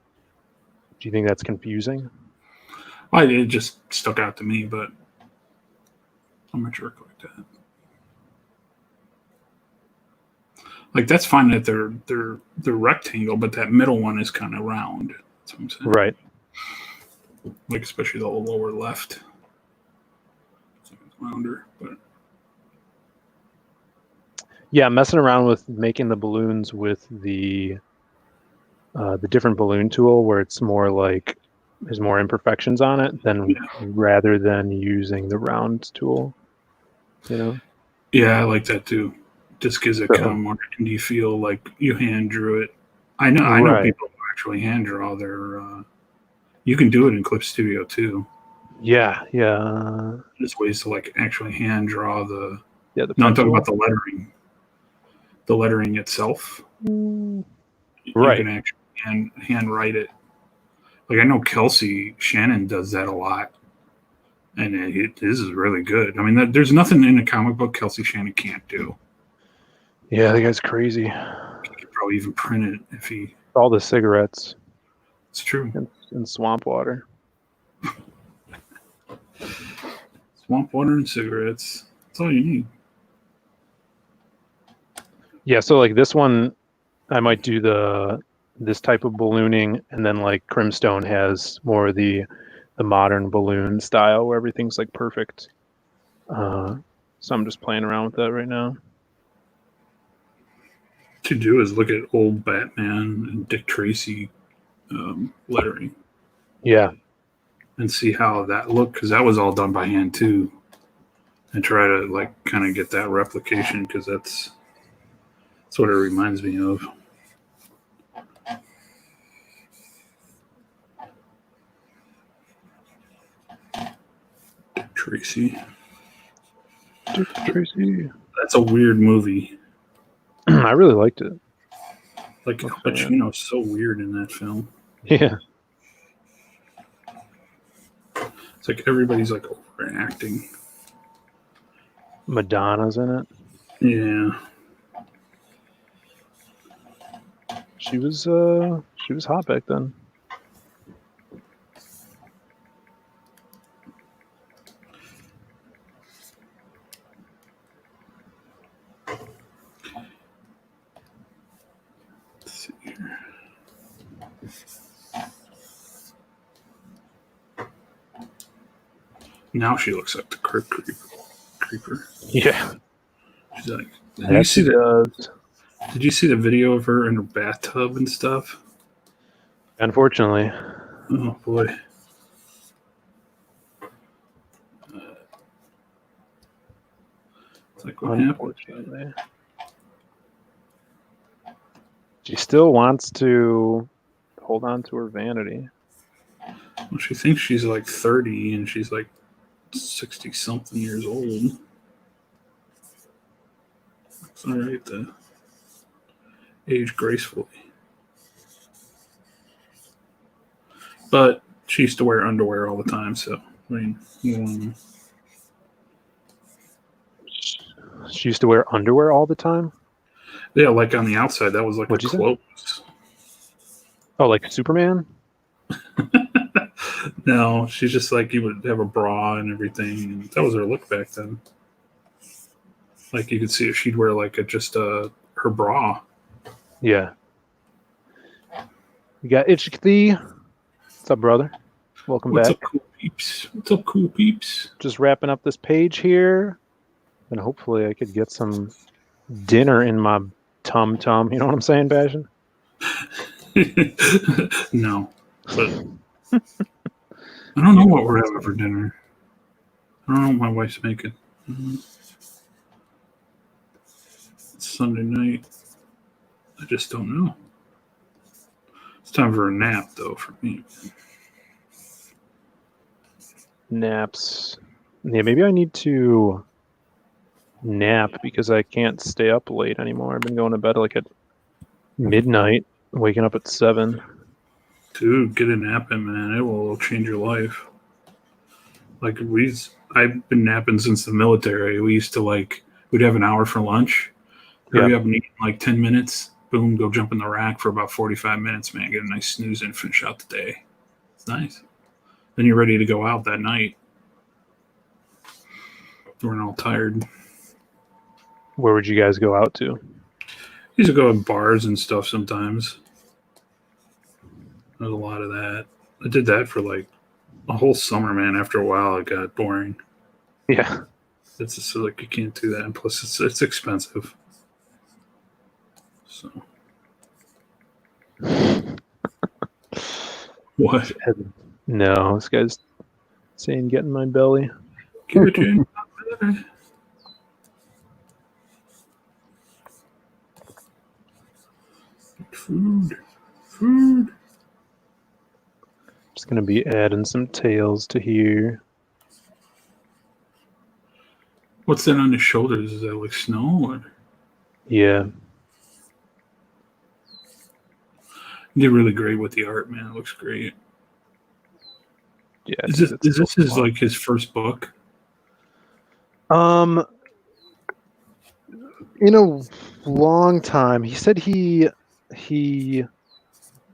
Do you think that's confusing? It just stuck out to me, but I'm not sure like that. Like that's fine that they're rectangle, but that middle one is kind of round. That's what I'm saying. Right. Like especially the lower left. It's rounder, but Yeah, I'm messing around with making the balloons with the different balloon tool where it's more like there's more imperfections on it rather than using the round tool. Yeah, I like that too. Just gives it kind of more indie feel, like you hand drew it. I know people who actually hand draw their. You can do it in Clip Studio too. Yeah. There's ways to like actually hand draw the. Yeah, the no, I'm talking about the lettering. The lettering itself. Right. You can actually hand write it. Like I know Kelsey Shannon does that a lot, and this is really good. I mean, there's nothing in a comic book Kelsey Shannon can't do. Yeah, the guy's crazy. He could probably even print it if he. All the cigarettes. It's true. And swamp water. Swamp water and cigarettes. That's all you need. Yeah, so like this one, I might do this type of ballooning, and then like Crimstone has more of the modern balloon style where everything's like perfect. So I'm just playing around with that right now. To do is look at old Batman and Dick Tracy lettering. Yeah. And see how that looked, because that was all done by hand too. And try to like kind of get that replication, because that's what it reminds me of. Dick Tracy. That's a weird movie. I really liked it. Like Pacino's so weird in that film. Yeah. It's like everybody's like overacting. Madonna's in it. Yeah. She was hot back then. Let's see here. Now she looks like the Crypt Creeper. Yeah. She's like, did you see the video of her in her bathtub and stuff? Unfortunately. Oh boy. It's like, what happened? She still wants to hold on to her vanity. Well, she thinks she's like 30 and she's like 60 something years old. It's all right to age gracefully. But she used to wear underwear all the time, so I mean, She used to wear underwear all the time? Yeah, like on the outside, that was like What'd her clothes. Oh, like Superman? No, she's just like, you would have a bra and everything. And that was her look back then. Like you could see if she'd wear like her bra. Yeah. You got Itchy. What's up, brother? Welcome back. What's up, cool peeps? What's up, cool peeps? Just wrapping up this page here. And hopefully I could get some dinner in my tum-tum. You know what I'm saying, Bastion? No, but I don't know what we're having for dinner. I don't know what my wife's making. It's Sunday night. I just don't know. It's time for a nap, though, for me. Naps. Yeah, maybe I need to nap because I can't stay up late anymore. I've been going to bed like at midnight, waking up at 7. Dude, get a nap in, man. It will change your life. Like I've been napping since the military. We used to we'd have an hour for lunch. Hurry up and eat in like 10 minutes. Boom, go jump in the rack for about 45 minutes, man. Get a nice snooze and finish out the day. It's nice. Then you're ready to go out that night. We're all tired. Where would you guys go out to? Used to go to bars and stuff sometimes. There's a lot of that. I did that for like a whole summer, man. After a while, it got boring. Yeah. It's just like you can't do that. And plus, it's expensive. So. What? No, this guy's saying get in my belly. Give it in my belly. Food. Just gonna be adding some tails to here. What's that on his shoulders? Is that like snow? Or? Yeah. He did really great with the art, man. It looks great. Yeah. Is this his like his first book? In a long time, he said he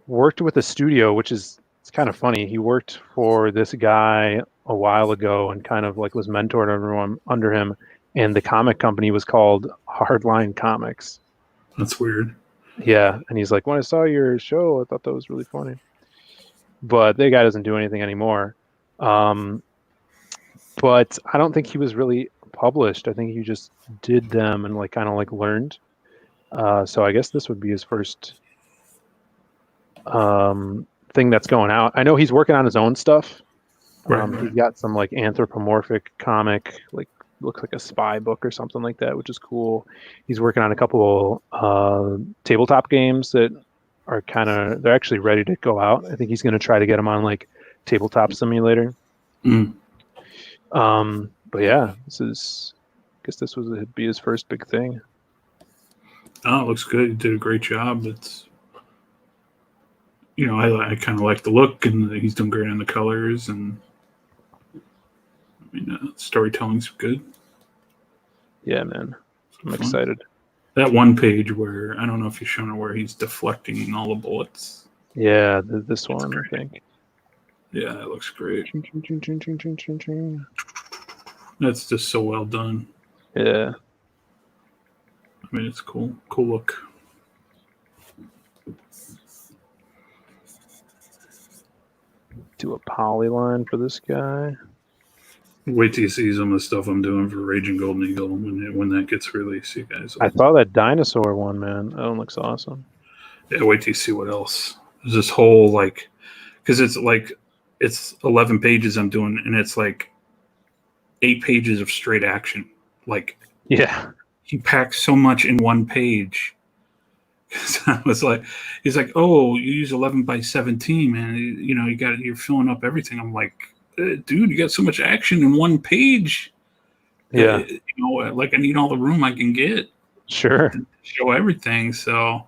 worked with a studio, which is it's kind of funny. He worked for this guy a while ago and kind of like was mentored everyone under him, and the comic company was called Hardline Comics. That's weird. Yeah, and he's like, when I saw your show, I thought that was really funny. But the guy doesn't do anything anymore. But I don't think he was really published. I think he just did them and like kind of like learned. So I guess this would be his first thing that's going out. I know he's working on his own stuff. Right. He's got some like anthropomorphic comic, like looks like a spy book or something like that, which is cool. He's working on a couple tabletop games that are they're actually ready to go out. I think he's going to try to get them on like Tabletop Simulator. But yeah, I guess this would be his first big thing. Oh, it looks good. He did a great job. It's, I kind of like the look, and he's doing great on the colors, and storytelling's good. Yeah, man, I'm fun. Excited. That one page where I don't know if you've shown it, where he's deflecting all the bullets. Yeah, this one, I think. Yeah, that looks great. Ching. That's just so well done. Yeah. I mean, it's cool. Cool look. Do a polyline for this guy. Wait till you see some of the stuff I'm doing for Raging Golden Eagle when that gets released, you guys. I saw that dinosaur one, man. That one looks awesome. Yeah, wait till you see what else. There's this whole because it's 11 pages I'm doing, and it's like 8 pages of straight action. Yeah, he packed so much in one page. I was like, he's like, oh, you use 11 by 17, man. You're filling up everything. I'm like, dude, you got so much action in one page. Yeah. I need all the room I can get. Sure. To show everything. So,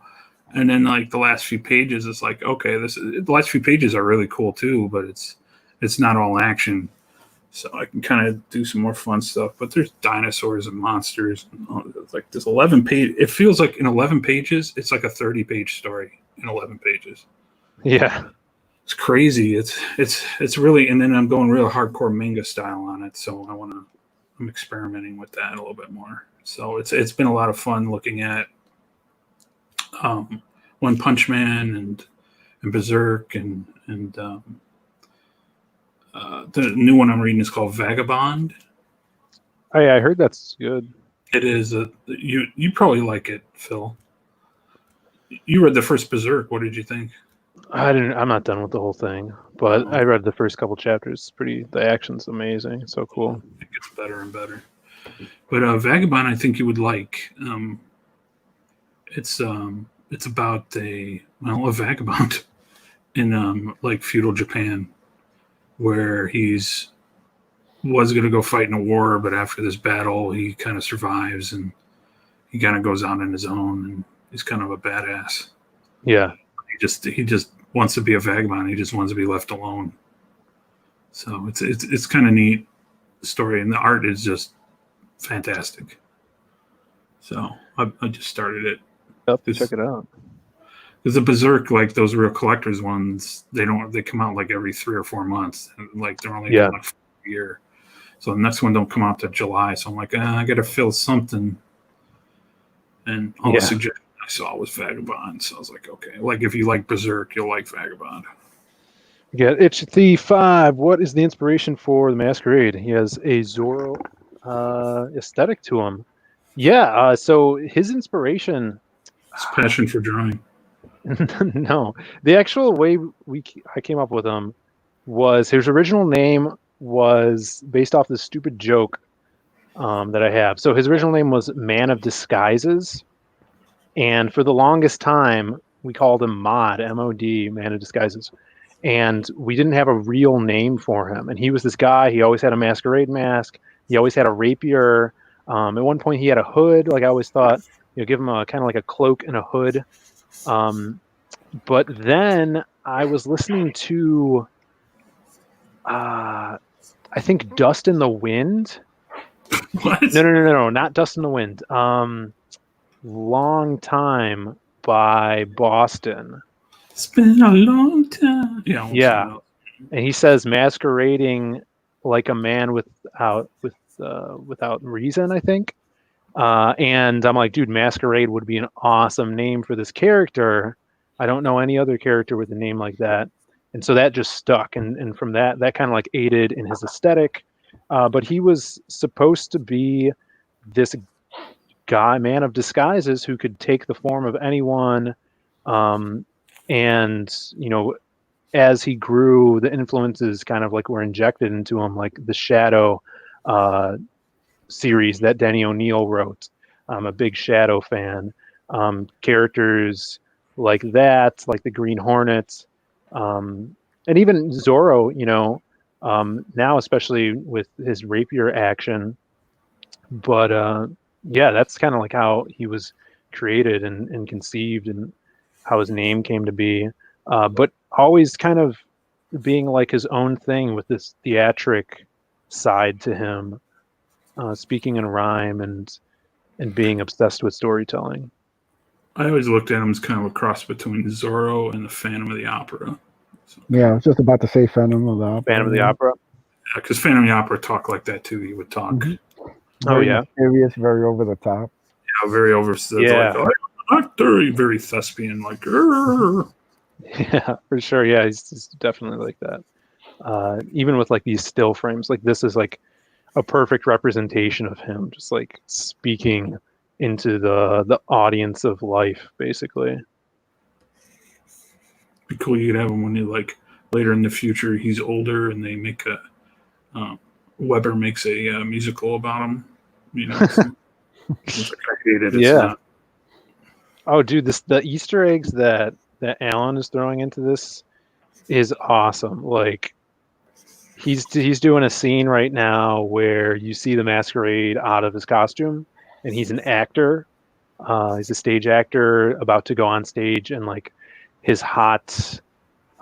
and then the last few pages, it's like, okay, the last few pages are really cool too, but it's not all action. So I can kind of do some more fun stuff. But there's dinosaurs and monsters. It's like this 11 page. It feels like in 11 pages, it's like a 30-page story in 11 pages. Yeah. It's crazy. It's really, and then I'm going real hardcore manga style on it. So I'm experimenting with that a little bit more. So it's been a lot of fun looking at One Punch Man and Berserk and the new one I'm reading is called Vagabond. Oh, yeah, I heard that's good. It is you probably like it, Phil. You read the first Berserk. What did you think? I'm not done with the whole thing, but I read the first couple chapters. The action's amazing. So cool. It gets better and better. But Vagabond, I think you would like. It's about a vagabond in like feudal Japan, where was going to go fight in a war, but after this battle, he kind of survives and he kind of goes out on his own, and he's kind of a badass. Yeah. He just wants to be a vagabond. He just wants to be left alone. So it's kind of neat story, and the art is just fantastic. So I just started it. Check it out. Because the Berserk, like those real collectors ones, they come out like every 3 or 4 months, and like they're only doing like a year. So the next one don't come out till July. So I'm like, I got to fill something. And all the suggestions I saw was Vagabond. So I was like, okay, like if you like Berserk, you'll like Vagabond. Yeah, Itch Thief 5. What is the inspiration for the Masquerade? He has a Zorro aesthetic to him. Yeah, so his inspiration... His passion for drawing. No, the actual way I came up with him was his original name was based off this stupid joke that I have. So his original name was Man of Disguises, and for the longest time we called him Mod, M-O-D, Man of Disguises, and we didn't have a real name for him. And he was this guy. He always had a masquerade mask. He always had a rapier. At one point he had a hood. Like I always thought, give him a kind of like a cloak and a hood. But then I was listening to, I think Dust in the Wind. What? No, not Dust in the Wind. Long Time by Boston. It's been a long time. Yeah. And he says masquerading like a man without reason, I think. And I'm like, dude, Masquerade would be an awesome name for this character. I don't know any other character with a name like that. And so that just stuck. And from that kind of like aided in his aesthetic. But he was supposed to be this guy, man of disguises, who could take the form of anyone. And, as he grew, the influences kind of like were injected into him, like the Shadow series that Denny O'Neil wrote. I'm a big Shadow fan. Characters like that, like the Green Hornet, and even Zorro, now especially with his rapier action. But that's kind of like how he was created and conceived, and how his name came to be. But always kind of being like his own thing with this theatric side to him. Speaking in rhyme and being obsessed with storytelling. I always looked at him as kind of a cross between Zorro and the Phantom of the Opera. So, yeah, I was just about to say Phantom of the Opera. Phantom of the Opera? Yeah, because Phantom of the Opera talked like that too. He would talk. Mm-hmm. Oh, yeah. Serious, very over the top. Yeah, very over. Yeah. Like, actor, very thespian, like. Grr. Yeah, for sure. Yeah, he's definitely like that. Even with like these still frames, like this is like a perfect representation of him, just like speaking into the audience of life, basically. Be cool. You could have him when you like later in the future. He's older, and they make Weber makes a musical about him. It's like, I hate it. It's not. Oh, dude, the Easter eggs that Alan is throwing into this is awesome. Like, he's doing a scene right now where you see the Masquerade out of his costume, and he's an actor. He's a stage actor about to go on stage, and like his hot,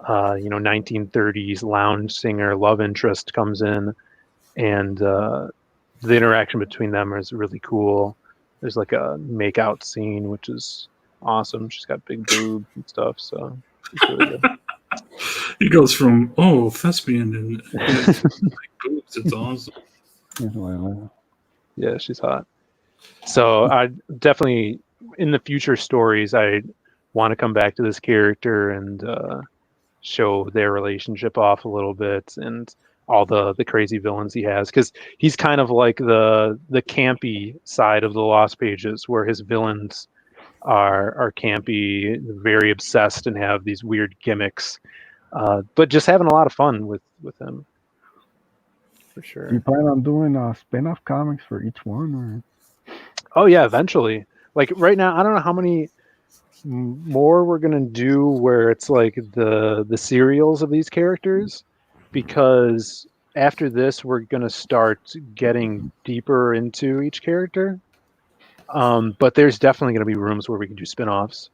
1930s lounge singer love interest comes in, and the interaction between them is really cool. There's like a make-out scene, which is awesome. She's got big boobs and stuff, so it's really good. He goes from thespian and like boobs. It's awesome. Yeah, she's hot. So I definitely, in the future stories, I want to come back to this character and show their relationship off a little bit, and all the crazy villains he has, because he's kind of like the campy side of the Lost Pages, where his villains are campy, very obsessed, and have these weird gimmicks. But just having a lot of fun with him, for Do you sure. plan on doing spin-off comics for each one, or? Oh yeah, eventually. Like right now, I don't know how many more we're gonna do where it's like the serials of these characters, because after this we're gonna start getting deeper into each character. But there's definitely gonna be rooms where we can do spin-offs.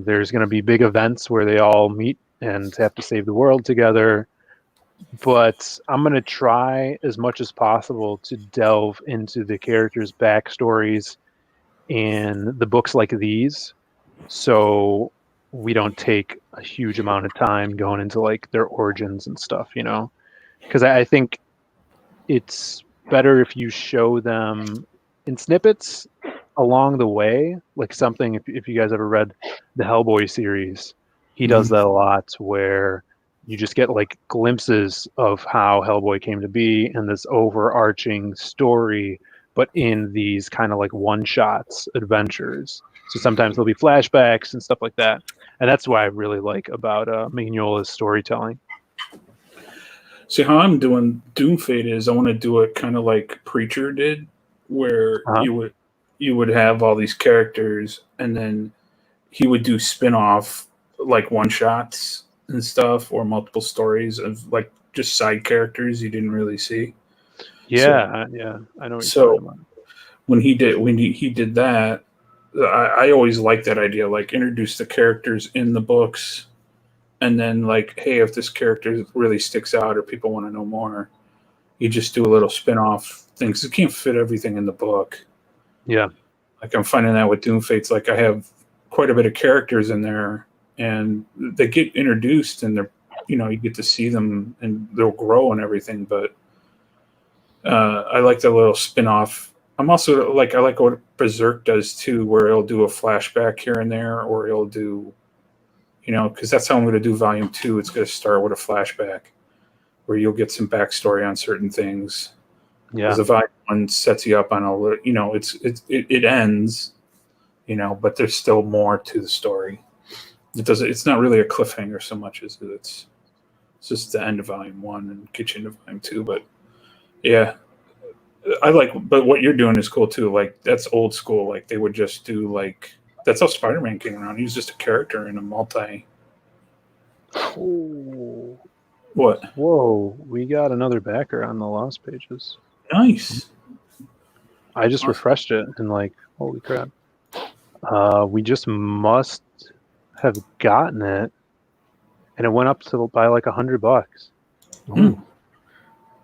There's gonna be big events where they all meet and have to save the world together. But I'm gonna try as much as possible to delve into the characters' backstories in the books like these, so we don't take a huge amount of time going into like their origins and stuff, because I think it's better if you show them in snippets along the way, like something. If you guys ever read the Hellboy series, he does that a lot, where you just get like glimpses of how Hellboy came to be and this overarching story, but in these kind of like one-shots adventures. So sometimes there'll be flashbacks and stuff like that, and that's what I really like about Mignola's storytelling. See, how I'm doing Doomfate is I want to do it kind of like Preacher did, where you would have all these characters, and then he would do spin-off like one-shots and stuff, or multiple stories of like just side characters you didn't really see. Yeah, yeah, I know what you're So talking about. when he did that, I always liked that idea, like introduce the characters in the books, and then like, hey, if this character really sticks out or people want to know more, you just do a little spin-off thing, 'cause you can't fit everything in the book. Yeah. Like I'm finding that with Doomfates, like I have quite a bit of characters in there, and they get introduced, and they're, you get to see them, and they'll grow and everything. But I like the little spin-off. I'm also like, I like what Berserk does too, where it'll do a flashback here and there, or it'll do, because that's how I'm going to do Volume 2. It's going to start with a flashback where you'll get some backstory on certain things. Yeah. Because the Volume 1 sets you up on it ends, but there's still more to the story. It's not really a cliffhanger so much as it's just the end of Volume 1 and get you into Volume 2. But yeah, but what you're doing is cool too. Like that's old school. Like they would just do like, that's how Spider-Man came around. He was just a character in a multi. Oh. What? Whoa, we got another backer on the Lost Pages. Nice. I just refreshed it and like, holy crap. We just must have gotten it, and it went up to by like $100. Oh,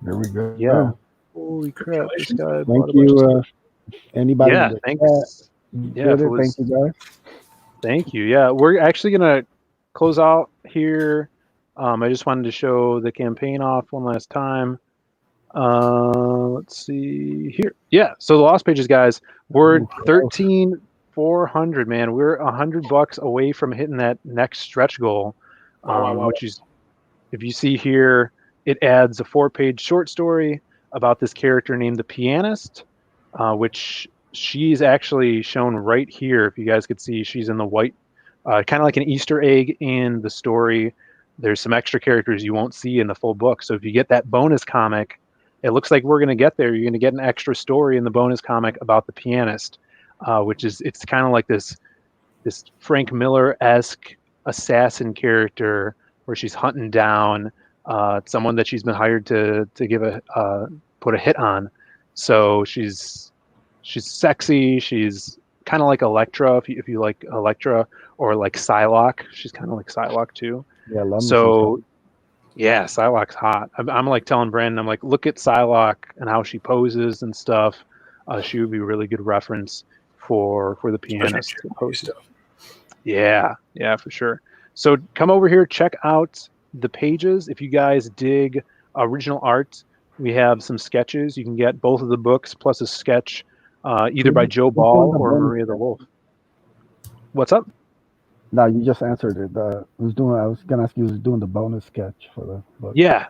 there we go. Yeah. Holy crap! This guy Thank bought a bunch of stuff. Anybody? Yeah, in the thanks. chat Yeah, did if it it. was- Thank you, guys. Thank you. Yeah, we're actually gonna close out here. I just wanted to show the campaign off one last time. Let's see here. Yeah, so the Lost Pages, guys, we're 13,400. Man, we're $100 away from hitting that next stretch goal, Wow. which is, if you see here, it adds a 4-page short story about this character named the Pianist, which she's actually shown right here. If you guys could see, she's in the white, kind of like an Easter egg in the story. There's some extra characters you won't see in the full book. So if you get that bonus comic, it looks like we're going to get there. You're going to get an extra story in the bonus comic about the Pianist, it's kind of like this Frank Miller-esque assassin character where she's hunting down someone that she's been hired to give put a hit on. So she's sexy. She's kind of like Elektra, if you like Elektra, or like Psylocke. She's kind of like Psylocke too. Yeah, I love me some So yeah, Psylocke's hot. I'm like telling Brandon, I'm like, look at Psylocke and how she poses and stuff. She would be a really good reference for the Pianist to pose stuff. Yeah, for sure. So come over here, check out the pages. If you guys dig original art, we have some sketches. You can get both of the books plus a sketch, either by Joe Ball or Maria the Wolf. What's up? No, you just answered it. I was gonna ask you, who's doing the bonus sketch for the book? Yeah.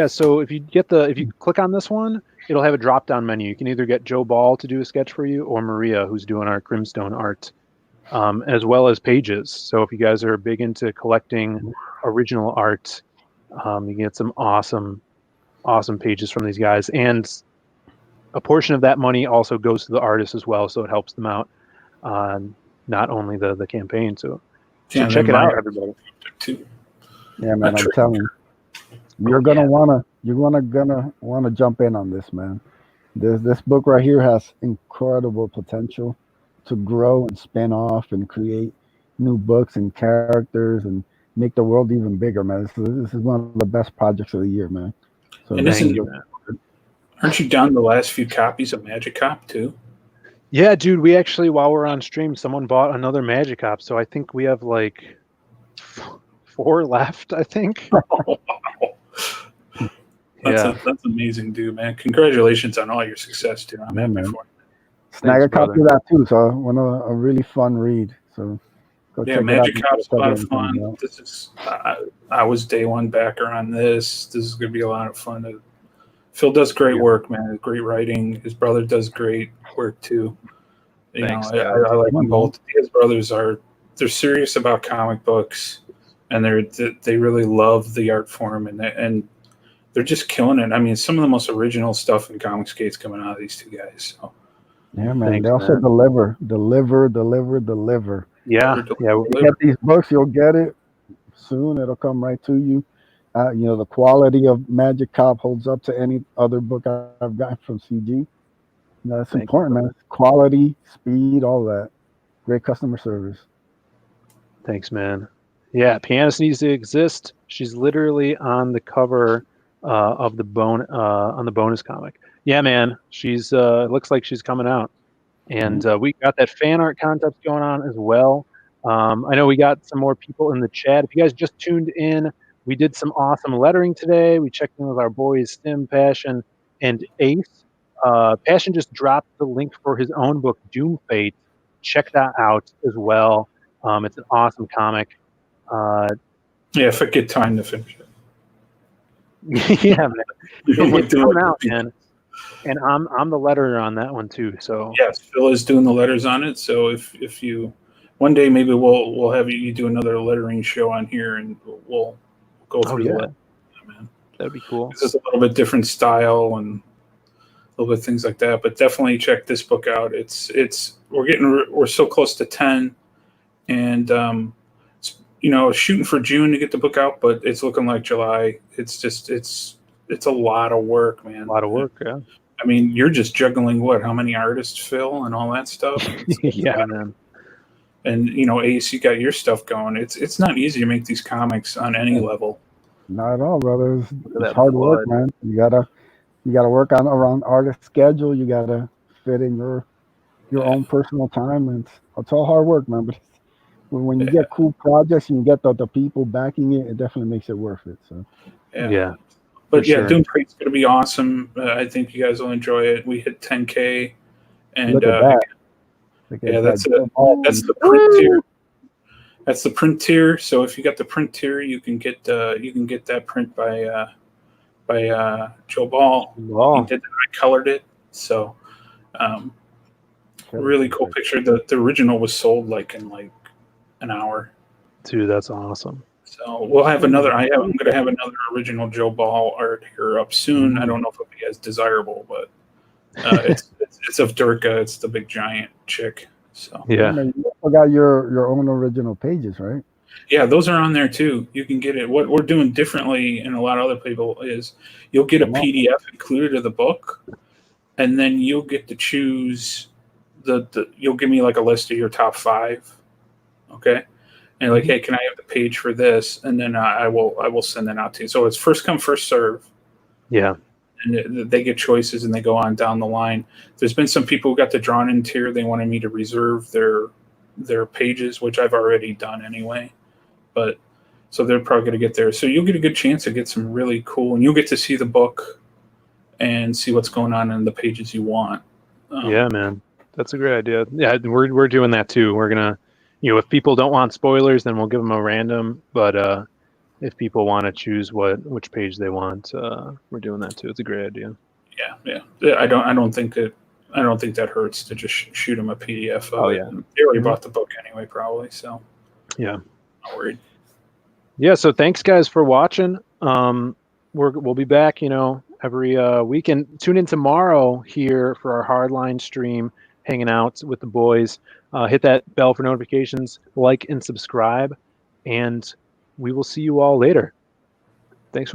So if you click on this one, it'll have a drop-down menu. You can either get Joe Ball to do a sketch for you, or Maria, who's doing our Crimstone art. as well as pages. So if you guys are big into collecting original art, you can get some awesome pages from these guys, and a portion of that money also goes to the artists as well, so it helps them out on not only the campaign. So Yeah, check then it my out, art everybody. too. Yeah, man, Not I'm true. telling you, you're gonna wanna jump in on this, man. This book right here has incredible potential to grow and spin off and create new books and characters and make the world even bigger, man. This is one of the best projects of the year, man. So And Thank isn't you, man. aren't you down the last few copies of Magic Cop too? Yeah, dude, we actually, while we're on stream, someone bought another Magic Cop, so I think we have like 4 left, I think. Yeah, That's amazing, dude, man. Congratulations on all your success, dude. I'm yeah, happy man. for Snag Thanks, a copy brother. of that too. So one of a really fun read. So go you. Yeah, check it out. Magic Cop's a lot of when it comes fun. out. This is I was day one backer on this. This is gonna be a lot of fun. Phil does great work, man. Great writing. His brother does great work too. You Thanks, know, guys. I like them both. His brothers they're serious about comic books, and they really love the art form, and they're just killing it. I mean, some of the most original stuff in Comicsgate's coming out of these two guys. So. Yeah, man. Thanks, They also man. deliver. Yeah, You get these books, you'll get it soon. It'll come right to you. The quality of Magic Cop holds up to any other book I've gotten from CG. That's Thank important, man. Quality, speed, all that. Great customer service. Thanks, man. Yeah, Pianist needs to exist. She's literally on the cover of the on the bonus comic. Yeah, man. She's looks like she's coming out, and we got that fan art contest going on as well. I know we got some more people in the chat. If you guys just tuned in, we did some awesome lettering today. We checked in with our boys Stim, Passion, and Ace. Passion just dropped the link for his own book, Doom Fate. Check that out as well. It's an awesome comic. Yeah, if I get time to finish it. Yeah, man. You know, It's coming out, man. And I'm the letterer on that one too. So yes, Phil is doing the letters on it. So if you one day maybe we'll have you do another lettering show on here, and we'll go through the lettering, man. That'd be cool. This is a little bit different style and a little bit of things like that. But definitely check this book out. We're so close to 10, and shooting for June to get the book out, but it's looking like July. It's a lot of work, man. A lot of work, yeah. I mean, you're just juggling how many artists, Phil, and all that stuff. Yeah, man. And Ace, you got your stuff going. It's not easy to make these comics on any level. Not at all, brother. It's that hard work, blood. man. You gotta work around artist schedule. You gotta fit in your own personal time, and it's all hard work, man. But when you get cool projects and you get the people backing it, it definitely makes it worth it. So Yeah. But sure. Doom Fate's going to be awesome. I think you guys will enjoy it. We hit 10K, and look at that. that's the print tier. That's the print tier. So if you got the print tier, you can get that print by Joe Ball. Wow. He did that. I colored it. So really cool picture. The original was sold in an hour. Dude, that's awesome. So we'll have another. I'm going to have another original Joe Ball art here up soon. I don't know if it'll be as desirable, but it's of Durga. It's the big giant chick. So Yeah. You got your own original pages, right? yeah, those are on there too. You can get it. What we're doing differently and a lot of other people is you'll get a PDF included of the book, and then you'll get to choose you'll give me like a list of your top 5. Okay. And like, hey, can I have the page for this? And then I will send that out to you. So it's first come, first serve. Yeah. And they get choices and they go on down the line. There's been some people who got the drawn in tier. They wanted me to reserve their pages, which I've already done anyway. But so they're probably going to get there. So you'll get a good chance to get some really cool, and you'll get to see the book and see what's going on in the pages you want. Yeah, man. That's a great idea. Yeah, we're doing that too. We're gonna, if people don't want spoilers, then we'll give them a random. But if people want to choose which page they want, we're doing that too. It's a great idea. Yeah. I don't think that I don't think that hurts to just shoot them a PDF of Oh, it. yeah. They already Mhm. bought the book anyway, probably. So Yeah. not worried. Yeah. So thanks, guys, for watching. We'll be back, every weekend. Tune in tomorrow here for our Hardline stream, hanging out with the boys. Hit that bell for notifications, like and subscribe, and we will see you all later.